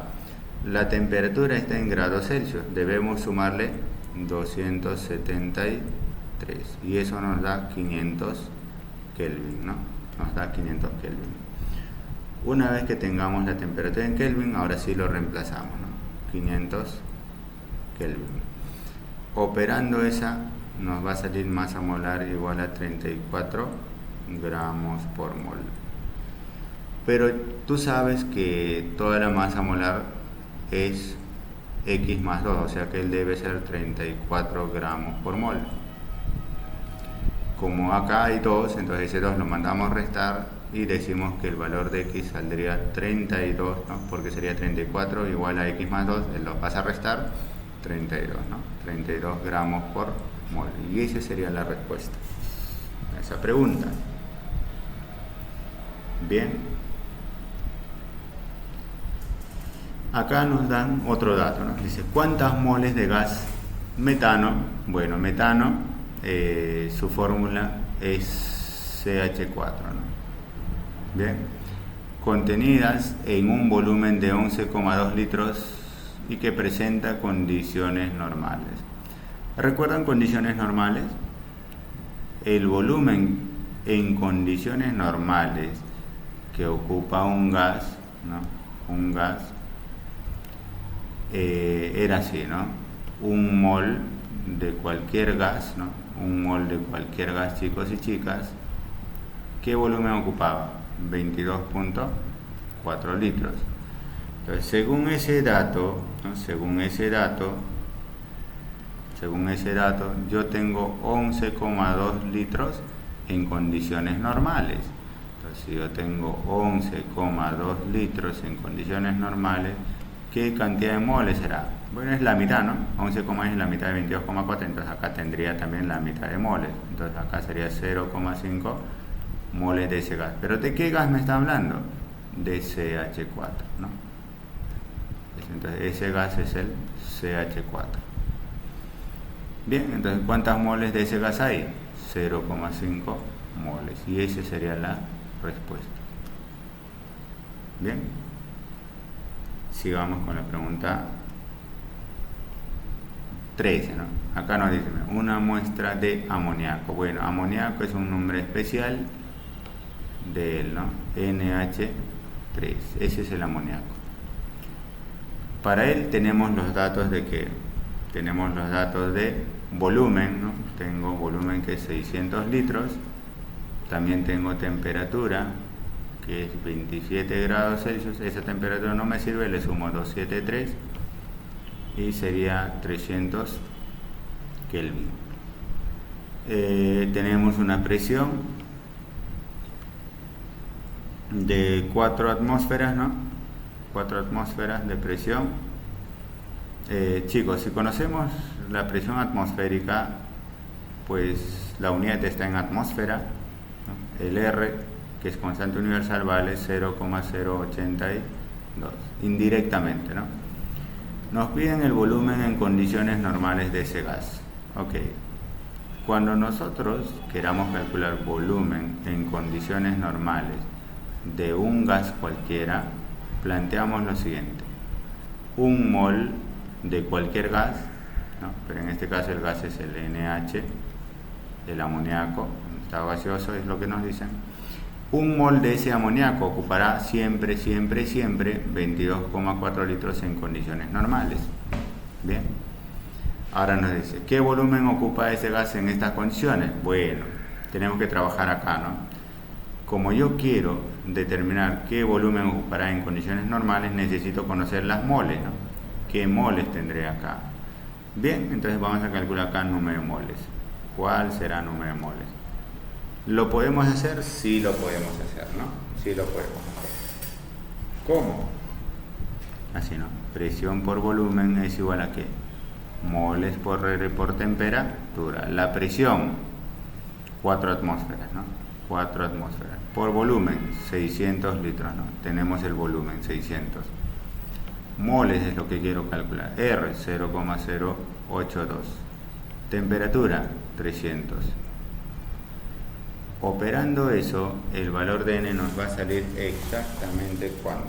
[SPEAKER 1] la temperatura está en grados Celsius, debemos sumarle 273, y eso nos da 500 Kelvin, ¿no? Nos da 500 Kelvin. Una vez que tengamos la temperatura en Kelvin, ahora sí lo reemplazamos, ¿no? 500 Kelvin. Operando esa, nos va a salir masa molar igual a 34 gramos por mol. Pero tú sabes que toda la masa molar es X más 2, o sea que él debe ser 34 gramos por mol. Como acá hay 2, entonces ese 2 lo mandamos a restar y decimos que el valor de X saldría 32, ¿no? Porque sería 34 igual a X más 2, él lo pasa a restar, 32, ¿no? 32 gramos por mol. Y esa sería la respuesta a esa pregunta. Bien. Acá nos dan otro dato, ¿no? Dice, ¿cuántas moles de gas metano? Bueno, metano, su fórmula es CH4, ¿no? Bien. Contenidas en un volumen de 11,2 litros y que presenta condiciones normales. ¿Recuerdan condiciones normales? El volumen en condiciones normales que ocupa un gas, ¿no? Un gas era así, ¿no? Un mol de cualquier gas, ¿no? Un mol de cualquier gas, chicos y chicas, ¿qué volumen ocupaba? 22.4 litros. Entonces, según ese dato, ¿no? según ese dato, yo tengo 11,2 litros en condiciones normales. Entonces, si yo tengo 11,2 litros en condiciones normales, ¿qué cantidad de moles será? Bueno, es la mitad, ¿no? 11, es la mitad de 22,4, entonces acá tendría también la mitad de moles. Entonces acá sería 0,5 moles de ese gas. ¿Pero de qué gas me está hablando? De CH4, ¿no? Entonces ese gas es el CH4. Bien, entonces ¿cuántas moles de ese gas hay? 0,5 moles. Y esa sería la respuesta. Bien. Sigamos con la pregunta 13, ¿no? Acá nos dice una muestra de amoníaco. Bueno, amoníaco es un nombre especial de él, ¿no? NH3, ese es el amoníaco. Para él tenemos los datos de que tenemos los datos de volumen, ¿no? Tengo volumen que es 600 litros, también tengo temperatura que es 27 grados Celsius, esa temperatura no me sirve, le sumo 273 y sería 300 Kelvin. Tenemos una presión de 4 atmósferas, ¿no? 4 atmósferas de presión. Chicos, si conocemos la presión atmosférica, pues la unidad está en atmósfera, ¿no? El R, que es constante universal, vale 0,082 indirectamente, ¿no? Nos piden el volumen en condiciones normales de ese gas. Ok, cuando nosotros queramos calcular volumen en condiciones normales de un gas cualquiera, planteamos lo siguiente: un mol de cualquier gas, ¿no? Pero en este caso el gas es el NH, el amoníaco, estado gaseoso es lo que nos dicen. Un mol de ese amoníaco ocupará siempre 22,4 litros en condiciones normales. Bien. Ahora nos dice, ¿qué volumen ocupa ese gas en estas condiciones? Bueno, tenemos que trabajar acá, ¿no? Como yo quiero determinar qué volumen ocupará en condiciones normales, necesito conocer las moles, ¿no? ¿Qué moles tendré acá? Bien, entonces vamos a calcular acá el número de moles. ¿Cuál será el número de moles? ¿Lo podemos hacer? Sí lo podemos hacer, ¿no? Sí lo podemos hacer. ¿Cómo? Así, ¿no? Presión por volumen es igual a ¿qué? Moles por R por temperatura. La presión, 4 atmósferas, ¿no? 4 atmósferas. Por volumen, 600 litros, ¿no? Tenemos el volumen, 600. Moles es lo que quiero calcular. R, 0,082. Temperatura, 300. Operando eso, el valor de N nos va a salir exactamente ¿cuánto?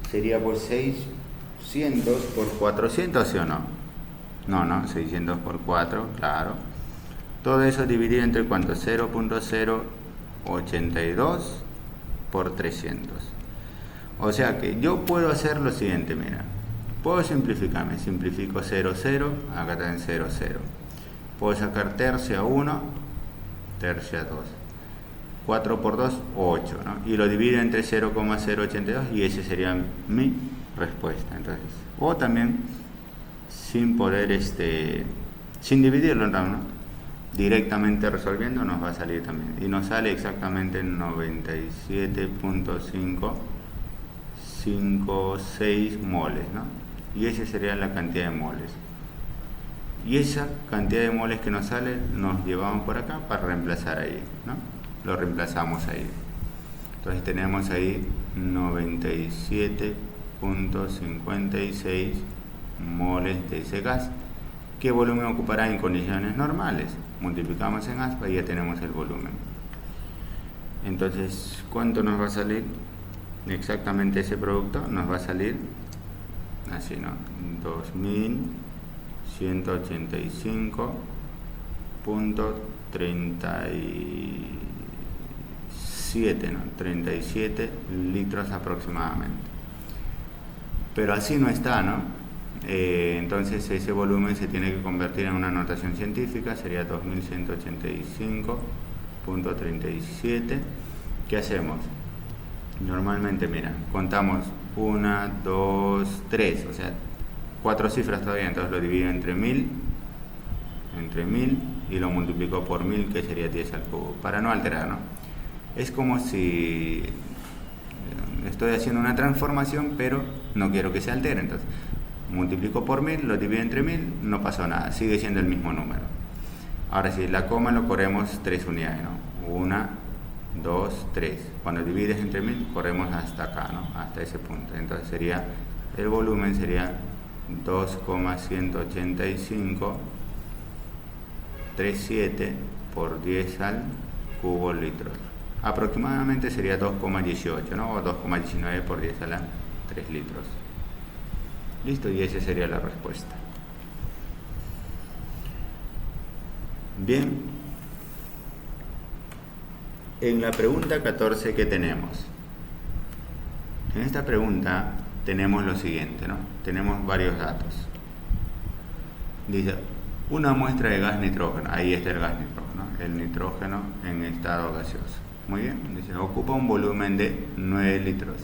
[SPEAKER 1] Sería por 600 por 400, ¿sí o no? No, 600 por 4, claro. Todo eso dividido entre ¿cuánto? 0,082 por 300. O sea que yo puedo hacer lo siguiente, mira. Puedo simplificarme, simplifico 0, 0, acá también 0, 0. Puedo sacar tercia 1, tercia 2. 4 por 2, 8, ¿no? Y lo divido entre 0,082 y ese sería mi respuesta. Entonces, o también sin poder, sin dividirlo, ¿no? Directamente resolviendo nos va a salir también. Y nos sale exactamente 97.556 moles, ¿no? Y esa sería la cantidad de moles. Y esa cantidad de moles que nos sale, nos llevamos por acá para reemplazar ahí, ¿no? lo reemplazamos ahí. Entonces tenemos ahí 97.56 moles de ese gas. ¿Qué volumen ocupará en condiciones normales? Multiplicamos en aspa y ya tenemos el volumen. Entonces, ¿cuánto nos va a salir? Exactamente ese producto nos va a salir así, ¿no? 2185.37, ¿no? 37 litros aproximadamente. Pero así no está, ¿no? Entonces ese volumen se tiene que convertir en una notación científica, sería 2185.37. ¿Qué hacemos? Normalmente, mira, contamos 1, 2, 3, o sea, 4 cifras todavía, entonces lo divido entre 1000 y lo multiplico por 1000, que sería 10 al cubo, para no alterar, ¿no? Es como si estoy haciendo una transformación, pero no quiero que se altere, entonces multiplico por 1000, lo divido entre 1000, no pasó nada, sigue siendo el mismo número. Ahora sí, la coma lo corremos 3 unidades, ¿no? 1, 2, 3. Cuando divides entre 1000, corremos hasta acá, ¿no? Hasta ese punto. Entonces sería, el volumen sería 2,185,37 por 10 al cubo litros. Aproximadamente sería 2,18, ¿no? O 2,19 por 10 a la 3 litros. Listo, y esa sería la respuesta. Bien, en la pregunta 14 que tenemos, en esta pregunta tenemos lo siguiente, ¿no? Tenemos varios datos. Dice, una muestra de gas nitrógeno, ahí está el gas nitrógeno, el nitrógeno en estado gaseoso. Muy bien, dice, ocupa un volumen de 9 litros.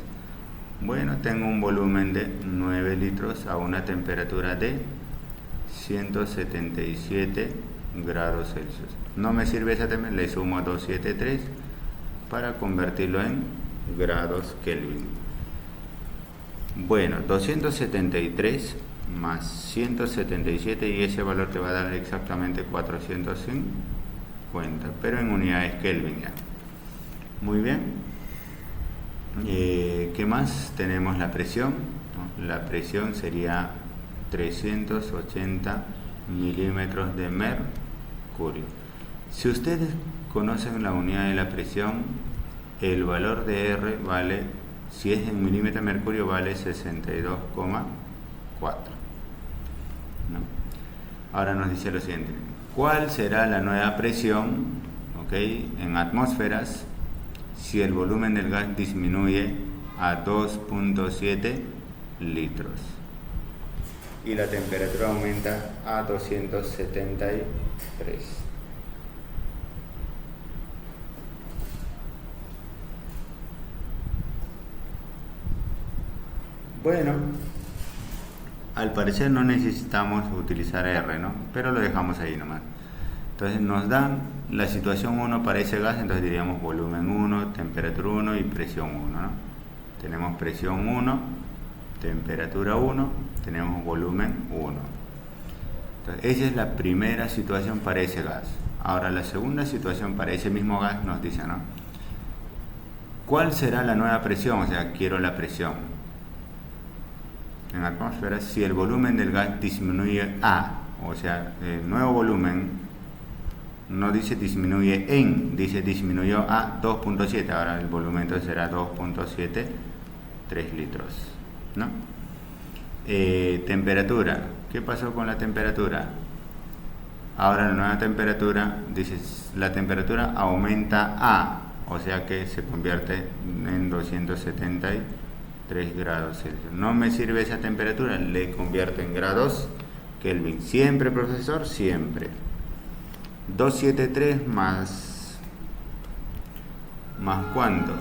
[SPEAKER 1] Bueno, tengo un volumen de 9 litros a una temperatura de 177 grados Celsius. No me sirve esa temperatura, le sumo 273 para convertirlo en grados Kelvin. Bueno, 273 más 177 y ese valor te va a dar exactamente 450, pero en unidades Kelvin ya. Muy bien. ¿Qué más? Tenemos la presión, ¿no? La presión sería 380 milímetros de mercurio. Si ustedes conocen la unidad de la presión, el valor de R vale, si es en milímetros de mercurio, vale 62,4, ¿no? Ahora nos dice lo siguiente: ¿cuál será la nueva presión, en atmósferas si el volumen del gas disminuye a 2.7 litros y la temperatura aumenta a 273? Bueno, al parecer no necesitamos utilizar R, ¿no? Pero lo dejamos ahí nomás. Entonces nos dan la situación 1 para ese gas, entonces diríamos volumen 1, temperatura 1 y presión 1, ¿no? Tenemos presión 1, temperatura 1, tenemos volumen 1. Entonces, esa es la primera situación para ese gas. Ahora la segunda situación para ese mismo gas nos dice, ¿no? ¿Cuál será la nueva presión? O sea, quiero la presión en atmósfera si el volumen del gas disminuye a, o sea, el nuevo volumen no dice disminuye en, dice disminuyó a 2.7, ahora el volumen entonces será 2.7, 3 litros, ¿no? Temperatura, ¿qué pasó con la temperatura? Ahora la nueva temperatura, dice, la temperatura aumenta a, o sea que se convierte en 273 grados Celsius. No me sirve esa temperatura, le convierto en grados Kelvin. Siempre, profesor, siempre. 273 más ¿cuánto?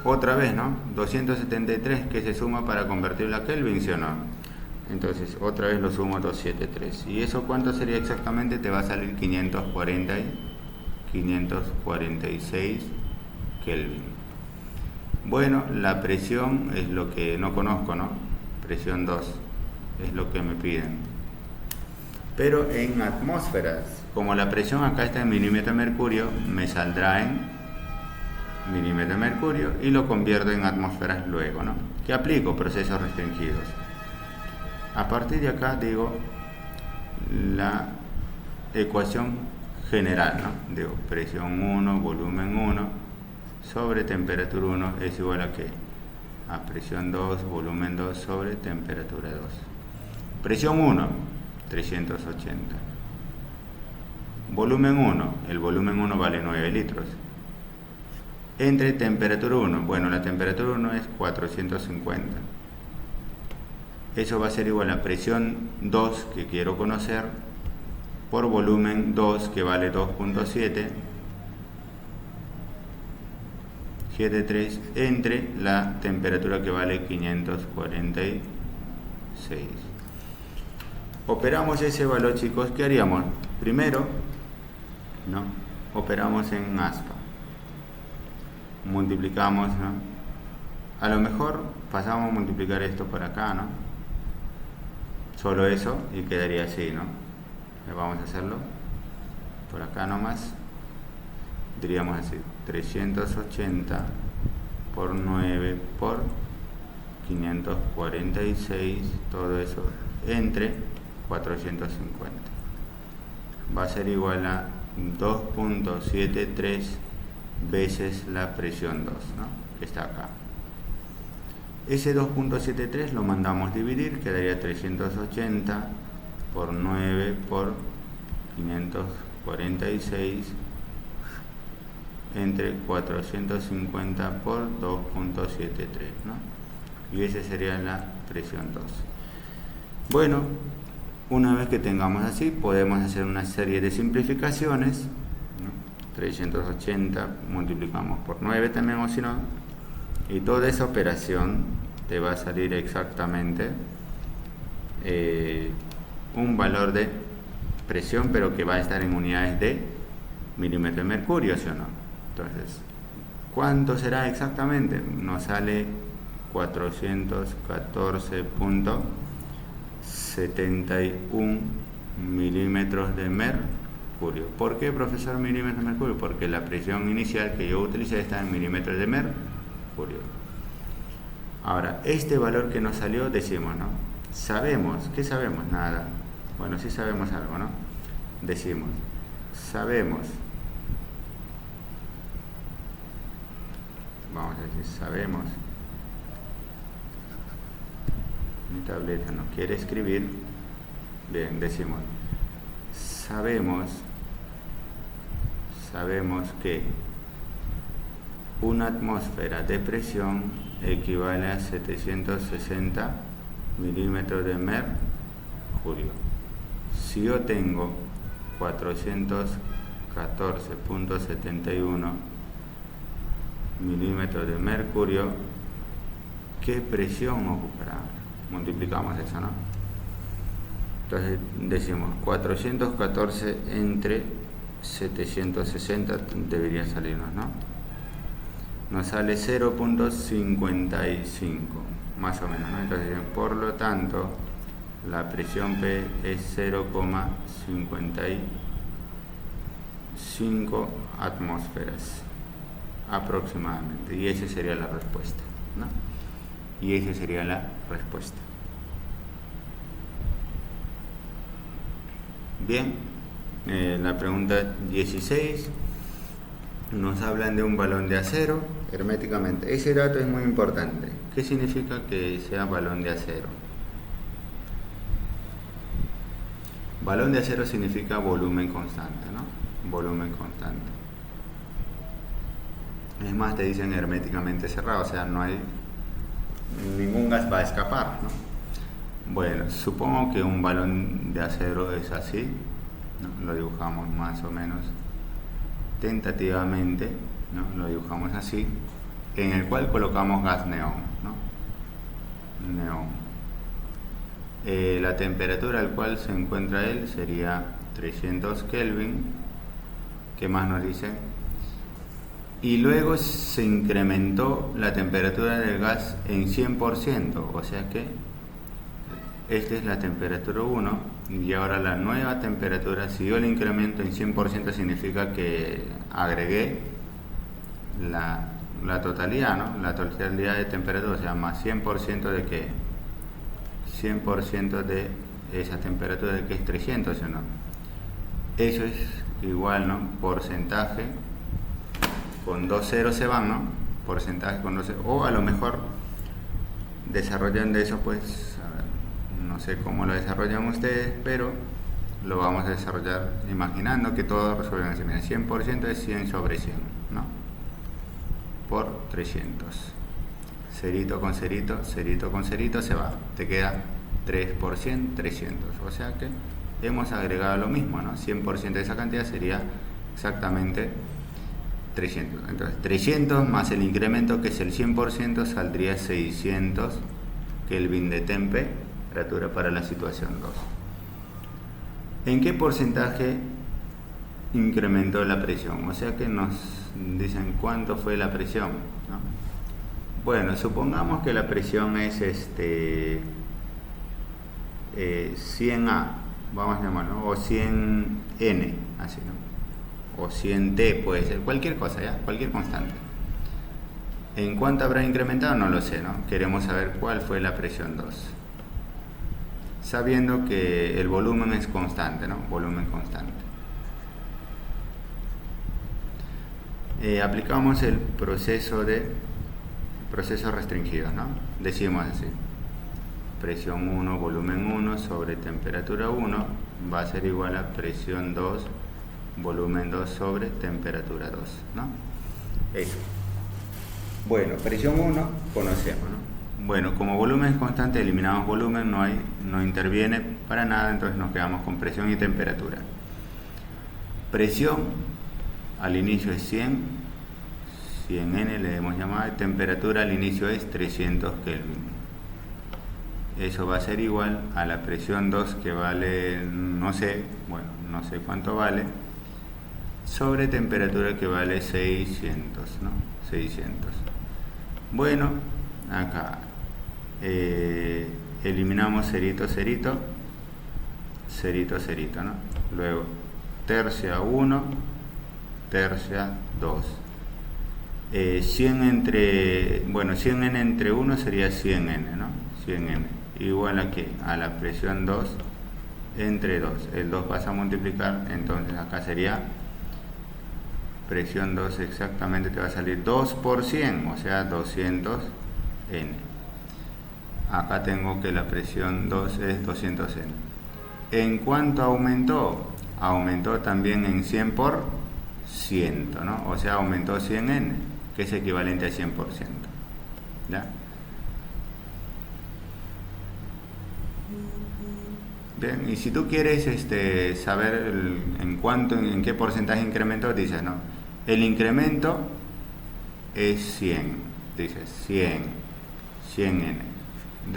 [SPEAKER 1] Otra vez, ¿no? 273 que se suma para convertirlo a Kelvin, ¿sí o no? Entonces, otra vez lo sumo 273. ¿Y eso cuánto sería exactamente? Te va a salir 546 Kelvin. Bueno, la presión es lo que no conozco, ¿no? Presión 2 es lo que me piden. Pero en atmósferas, como la presión acá está en milímetros de mercurio, me saldrá en milímetros de mercurio y lo convierto en atmósferas luego, ¿no? ¿Qué aplico? Procesos restringidos. A partir de acá digo la ecuación general, ¿no? Digo, presión 1, volumen 1 sobre temperatura 1 es igual a ¿qué? A presión 2, volumen 2 sobre temperatura 2. Presión 1, 380. Volumen 1, el volumen 1 vale 9 litros. Entre temperatura 1, bueno, la temperatura 1 es 450. Eso va a ser igual a presión 2, que quiero conocer, por volumen 2, que vale 2.7, 73, entre la temperatura que vale 546. Operamos ese valor, chicos. ¿Qué haríamos? Primero, ¿no? Operamos en aspa. Multiplicamos, ¿no? A lo mejor pasamos a multiplicar esto por acá, ¿no? Solo eso y quedaría así, ¿no? Vamos a hacerlo por acá nomás. Diríamos así: 380 por 9 por 546, todo eso entre 450. Va a ser igual a 2.73 veces la presión 2, ¿no? Que está acá. Ese 2.73 lo mandamos dividir, quedaría 380 por 9 por 546 entre 450 por 2.73, ¿no? Y esa sería la presión 2. Bueno, una vez que tengamos así, podemos hacer una serie de simplificaciones, ¿no? 380 multiplicamos por 9 también, o si no, y toda esa operación te va a salir exactamente un valor de presión, pero que va a estar en unidades de milímetros de mercurio, ¿sí o no? Entonces, ¿cuánto será exactamente? Nos sale 414.71 milímetros de mercurio. ¿Por qué, profesor, milímetros de mercurio? Porque la presión inicial que yo utilicé está en milímetros de mercurio. Ahora, este valor que nos salió, decimos, ¿no? Sabemos, ¿qué sabemos? Nada. Bueno, sí sabemos algo, ¿no? Decimos, sabemos. Vamos a decir, sabemos. Mi tableta no quiere escribir. Bien, decimos, sabemos que una atmósfera de presión equivale a 760 milímetros de mercurio. Si yo tengo 414.71 milímetros de mercurio, ¿qué presión ocupará? Multiplicamos eso, ¿no? Entonces decimos 414 entre 760, debería salirnos, ¿no? Nos sale 0.55, más o menos, ¿no? Entonces, por lo tanto, la presión P es 0,55 atmósferas aproximadamente, y esa sería la respuesta, ¿no? Y esa sería la respuesta. Bien, la pregunta 16 nos hablan de un balón de acero herméticamente. Ese dato es muy importante. ¿Qué significa que sea balón de acero? Balón de acero significa volumen constante, ¿no? Volumen constante. Es más, te dicen herméticamente cerrado, o sea, no hay ningún gas va a escapar, ¿no? Bueno, supongo que un balón de acero es así, ¿no? Lo dibujamos más o menos tentativamente, ¿no? Lo dibujamos así, en el cual colocamos gas neón, ¿no? Neón. La temperatura al cual se encuentra él sería 300 Kelvin. ¿Qué más nos dice? Y luego se incrementó la temperatura del gas en 100%, o sea que esta es la temperatura 1 y ahora la nueva temperatura, si yo el incremento en 100% significa que agregué la la totalidad, ¿no? La totalidad de temperatura, o sea, más 100% de que 100% de esa temperatura de que es 300, ¿o no? Eso es igual, ¿no? Porcentaje con dos ceros se van, ¿no? Porcentaje con dos ceros. O a lo mejor desarrollando eso, pues, a ver, no sé cómo lo desarrollan ustedes, pero lo vamos a desarrollar imaginando que todo resuelve así. Mira, 100% es 100 sobre 100, ¿no? Por 300. Cerito con cerito, cerito con cerito se va. Te queda 3 por 100, 300. O sea que hemos agregado lo mismo, ¿no? 100% de esa cantidad sería exactamente 300. Entonces, 300 más el incremento que es el 100% saldría 600 Kelvin de temperatura para la situación 2. ¿En qué porcentaje incrementó la presión? O sea que nos dicen cuánto fue la presión, ¿no? Bueno, supongamos que la presión es 100A, vamos a llamarlo, o 100N, así, ¿no? O 100T, puede ser, cualquier cosa, ¿ya? Cualquier constante. ¿En cuánto habrá incrementado? No lo sé, ¿no? Queremos saber cuál fue la presión 2. Sabiendo que el volumen es constante, ¿no? Volumen constante. Aplicamos el proceso restringido, ¿no? Decimos así: presión 1, volumen 1 sobre temperatura 1 va a ser igual a presión 2, volumen 2 sobre temperatura 2, ¿no? Eso. Bueno, presión 1 conocemos, ¿no? Bueno, como volumen es constante, eliminamos volumen, no interviene para nada, entonces nos quedamos con presión y temperatura. Presión al inicio es 100 N le hemos llamado, temperatura al inicio es 300 Kelvin. Eso va a ser igual a la presión 2, que vale, no sé cuánto vale, sobre temperatura que vale 600, ¿no? 600. Bueno, acá eliminamos cerito, cerito, cerito, cerito, ¿no? Luego tercia 1, tercia 2. 100 100N entre 1 sería 100N, ¿no? 100N igual a ¿qué? A la presión 2 entre 2. El 2 pasa a multiplicar, entonces acá sería presión 2, exactamente te va a salir 2 por 100, o sea 200N. Acá tengo que la presión 2 es 200N. ¿En cuánto aumentó? Aumentó también en 100 por 100, ¿no? O sea, aumentó 100N, que es equivalente a 100%. ¿Ya? Bien, y si tú quieres saber en qué porcentaje incrementó, dices, no, el incremento es 100, dices 100N.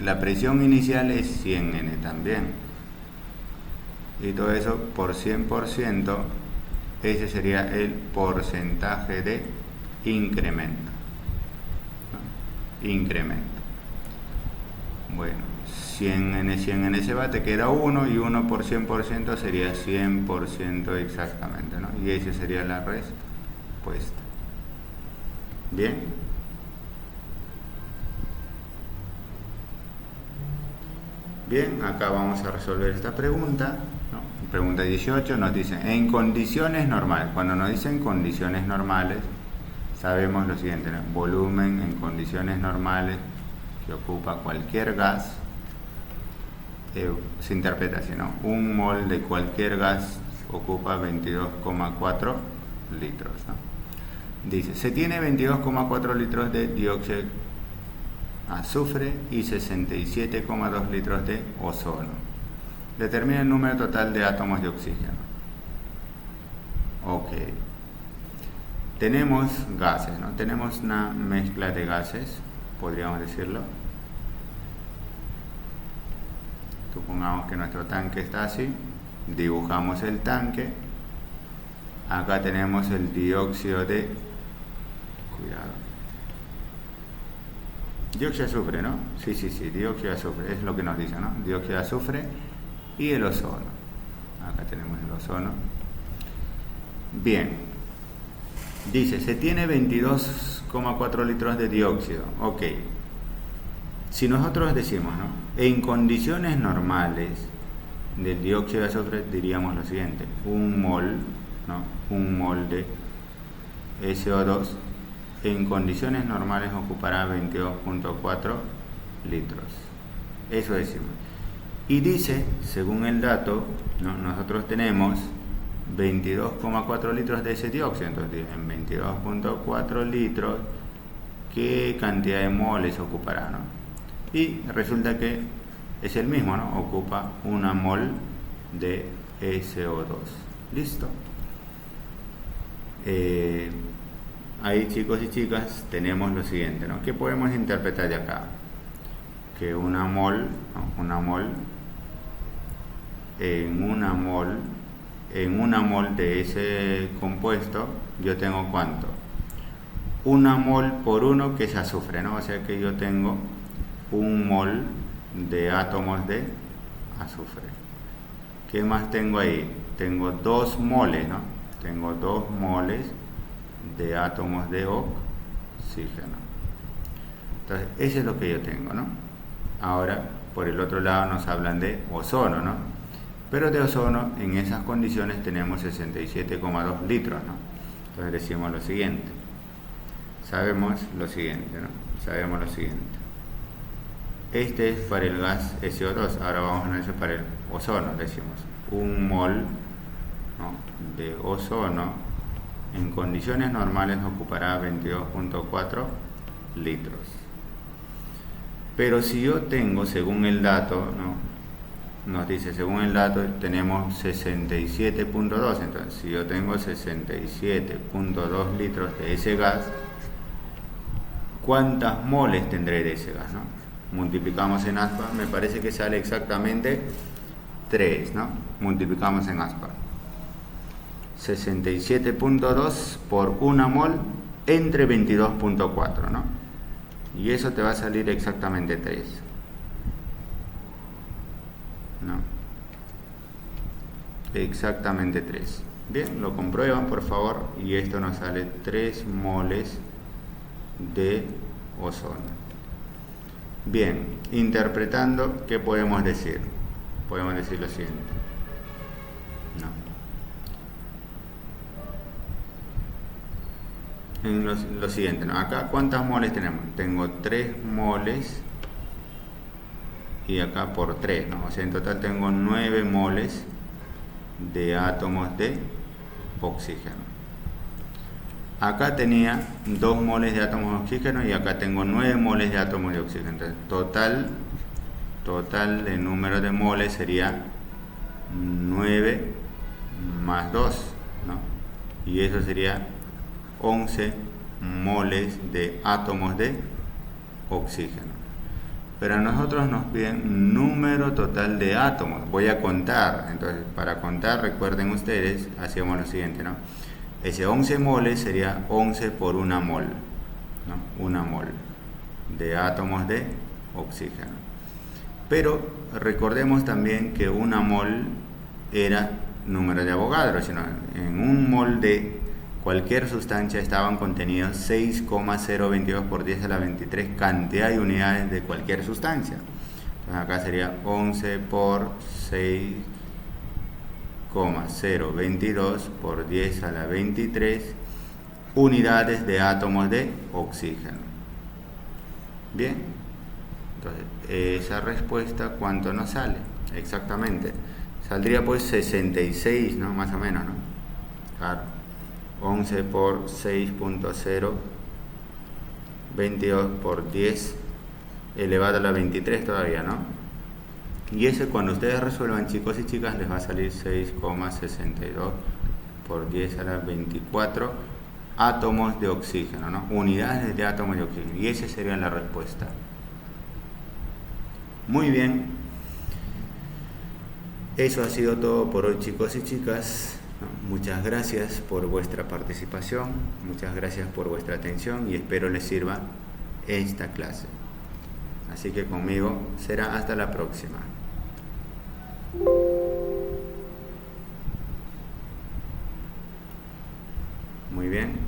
[SPEAKER 1] La presión inicial es 100N también. Y todo eso por 100%, ese sería el porcentaje de incremento, ¿no? Incremento. Bueno, 100N se va, te queda 1, y 1 por 100% sería 100% exactamente, ¿no? Y esa sería la respuesta. Bien. Bien, acá vamos a resolver esta pregunta, ¿no? Pregunta 18 nos dice, en condiciones normales. Cuando nos dicen condiciones normales, sabemos lo siguiente, ¿no? Volumen en condiciones normales que ocupa cualquier gas, se interpreta así, ¿no? Un mol de cualquier gas ocupa 22,4 litros, ¿no? Dice, se tiene 22,4 litros de dióxido de azufre y 67,2 litros de ozono. Determina el número total de átomos de oxígeno. Ok. Tenemos gases, ¿no? Tenemos una mezcla de gases, podríamos decirlo. Supongamos que nuestro tanque está así. Dibujamos el tanque. Acá tenemos el dióxido de... Cuidado. Dióxido de azufre, ¿no? Sí, dióxido de azufre, es lo que nos dice, ¿no? Dióxido de azufre y el ozono. Acá tenemos el ozono. Bien. Dice, se tiene 22,4 litros de dióxido. Ok. Si nosotros decimos, ¿no?, en condiciones normales del dióxido de azufre, diríamos lo siguiente: un mol, ¿no?, un mol de SO2 en condiciones normales ocupará 22,4 litros. Eso decimos. Y dice, según el dato, ¿no?, nosotros tenemos 22,4 litros de ese dióxido. Entonces, en 22,4 litros, ¿qué cantidad de moles ocupará, no? Y resulta que es el mismo, ¿no? Ocupa una mol de SO2. ¿Listo? Ahí, chicos y chicas, tenemos lo siguiente, ¿no? ¿Qué podemos interpretar de acá? Que una mol, ¿no?, una mol en una mol de ese compuesto, yo tengo ¿cuánto? Una mol por 1, que es azufre, ¿no? O sea que yo tengo un mol de átomos de azufre. ¿Qué más tengo ahí? Tengo 2 moles, ¿no? Tengo 2 moles de átomos de oxígeno. Entonces, eso es lo que yo tengo, ¿no? Ahora, por el otro lado nos hablan de ozono, ¿no? Pero de ozono, en esas condiciones, tenemos 67,2 litros, ¿no? Entonces decimos lo siguiente. Sabemos lo siguiente, ¿no? Sabemos lo siguiente. Este es para el gas SO2. Ahora vamos a analizar para el ozono. Decimos, un mol, ¿no?, de ozono en condiciones normales ocupará 22,4 litros. Pero si yo tengo, según el dato, ¿no?, nos dice, según el dato tenemos 67,2. Entonces, si yo tengo 67,2 litros de ese gas, ¿cuántas moles tendré de ese gas, no? Multiplicamos en aspa, me parece que sale exactamente 3, ¿no? Multiplicamos en aspa. 67,2 por 1 mol entre 22,4, ¿no? Y eso te va a salir exactamente 3, ¿no? Exactamente 3. Bien, lo comprueban por favor, y esto nos sale 3 moles de ozono. Bien, interpretando, ¿qué podemos decir? Podemos decir lo siguiente, ¿no? En lo siguiente, ¿no? Acá, ¿cuántas moles tenemos? Tengo 3 moles y acá por 3, ¿no? O sea, en total tengo 9 moles de átomos de oxígeno. Acá tenía 2 moles de átomos de oxígeno y acá tengo 9 moles de átomos de oxígeno. Entonces, total de número de moles sería 9 más 2, ¿no? Y eso sería 11 moles de átomos de oxígeno. Pero a nosotros nos piden número total de átomos. Voy a contar. Entonces, para contar, recuerden ustedes, hacíamos lo siguiente, ¿no? Ese 11 moles sería 11 por 1 mol, ¿no? 1 mol de átomos de oxígeno. Pero recordemos también que 1 mol era número de Avogadro, sino en un mol de cualquier sustancia estaban contenidos 6,022 por 10 a la 23 cantidad de unidades de cualquier sustancia. Entonces acá sería 11 por 6,022 por 10 a la 23 unidades de átomos de oxígeno. Bien, entonces esa respuesta, ¿cuánto nos sale? Exactamente, saldría pues 66, ¿no? Más o menos, ¿no? Claro, 11 por 6,022 por 10 elevado a la 23 todavía, ¿no? Y ese, cuando ustedes resuelvan, chicos y chicas, les va a salir 6,62 por 10 a la 24 átomos de oxígeno, ¿no? Unidades de átomos de oxígeno. Y esa sería la respuesta. Muy bien. Eso ha sido todo por hoy, chicos y chicas. Muchas gracias por vuestra participación, muchas gracias por vuestra atención y espero les sirva esta clase. Así que conmigo será hasta la próxima. Muy bien.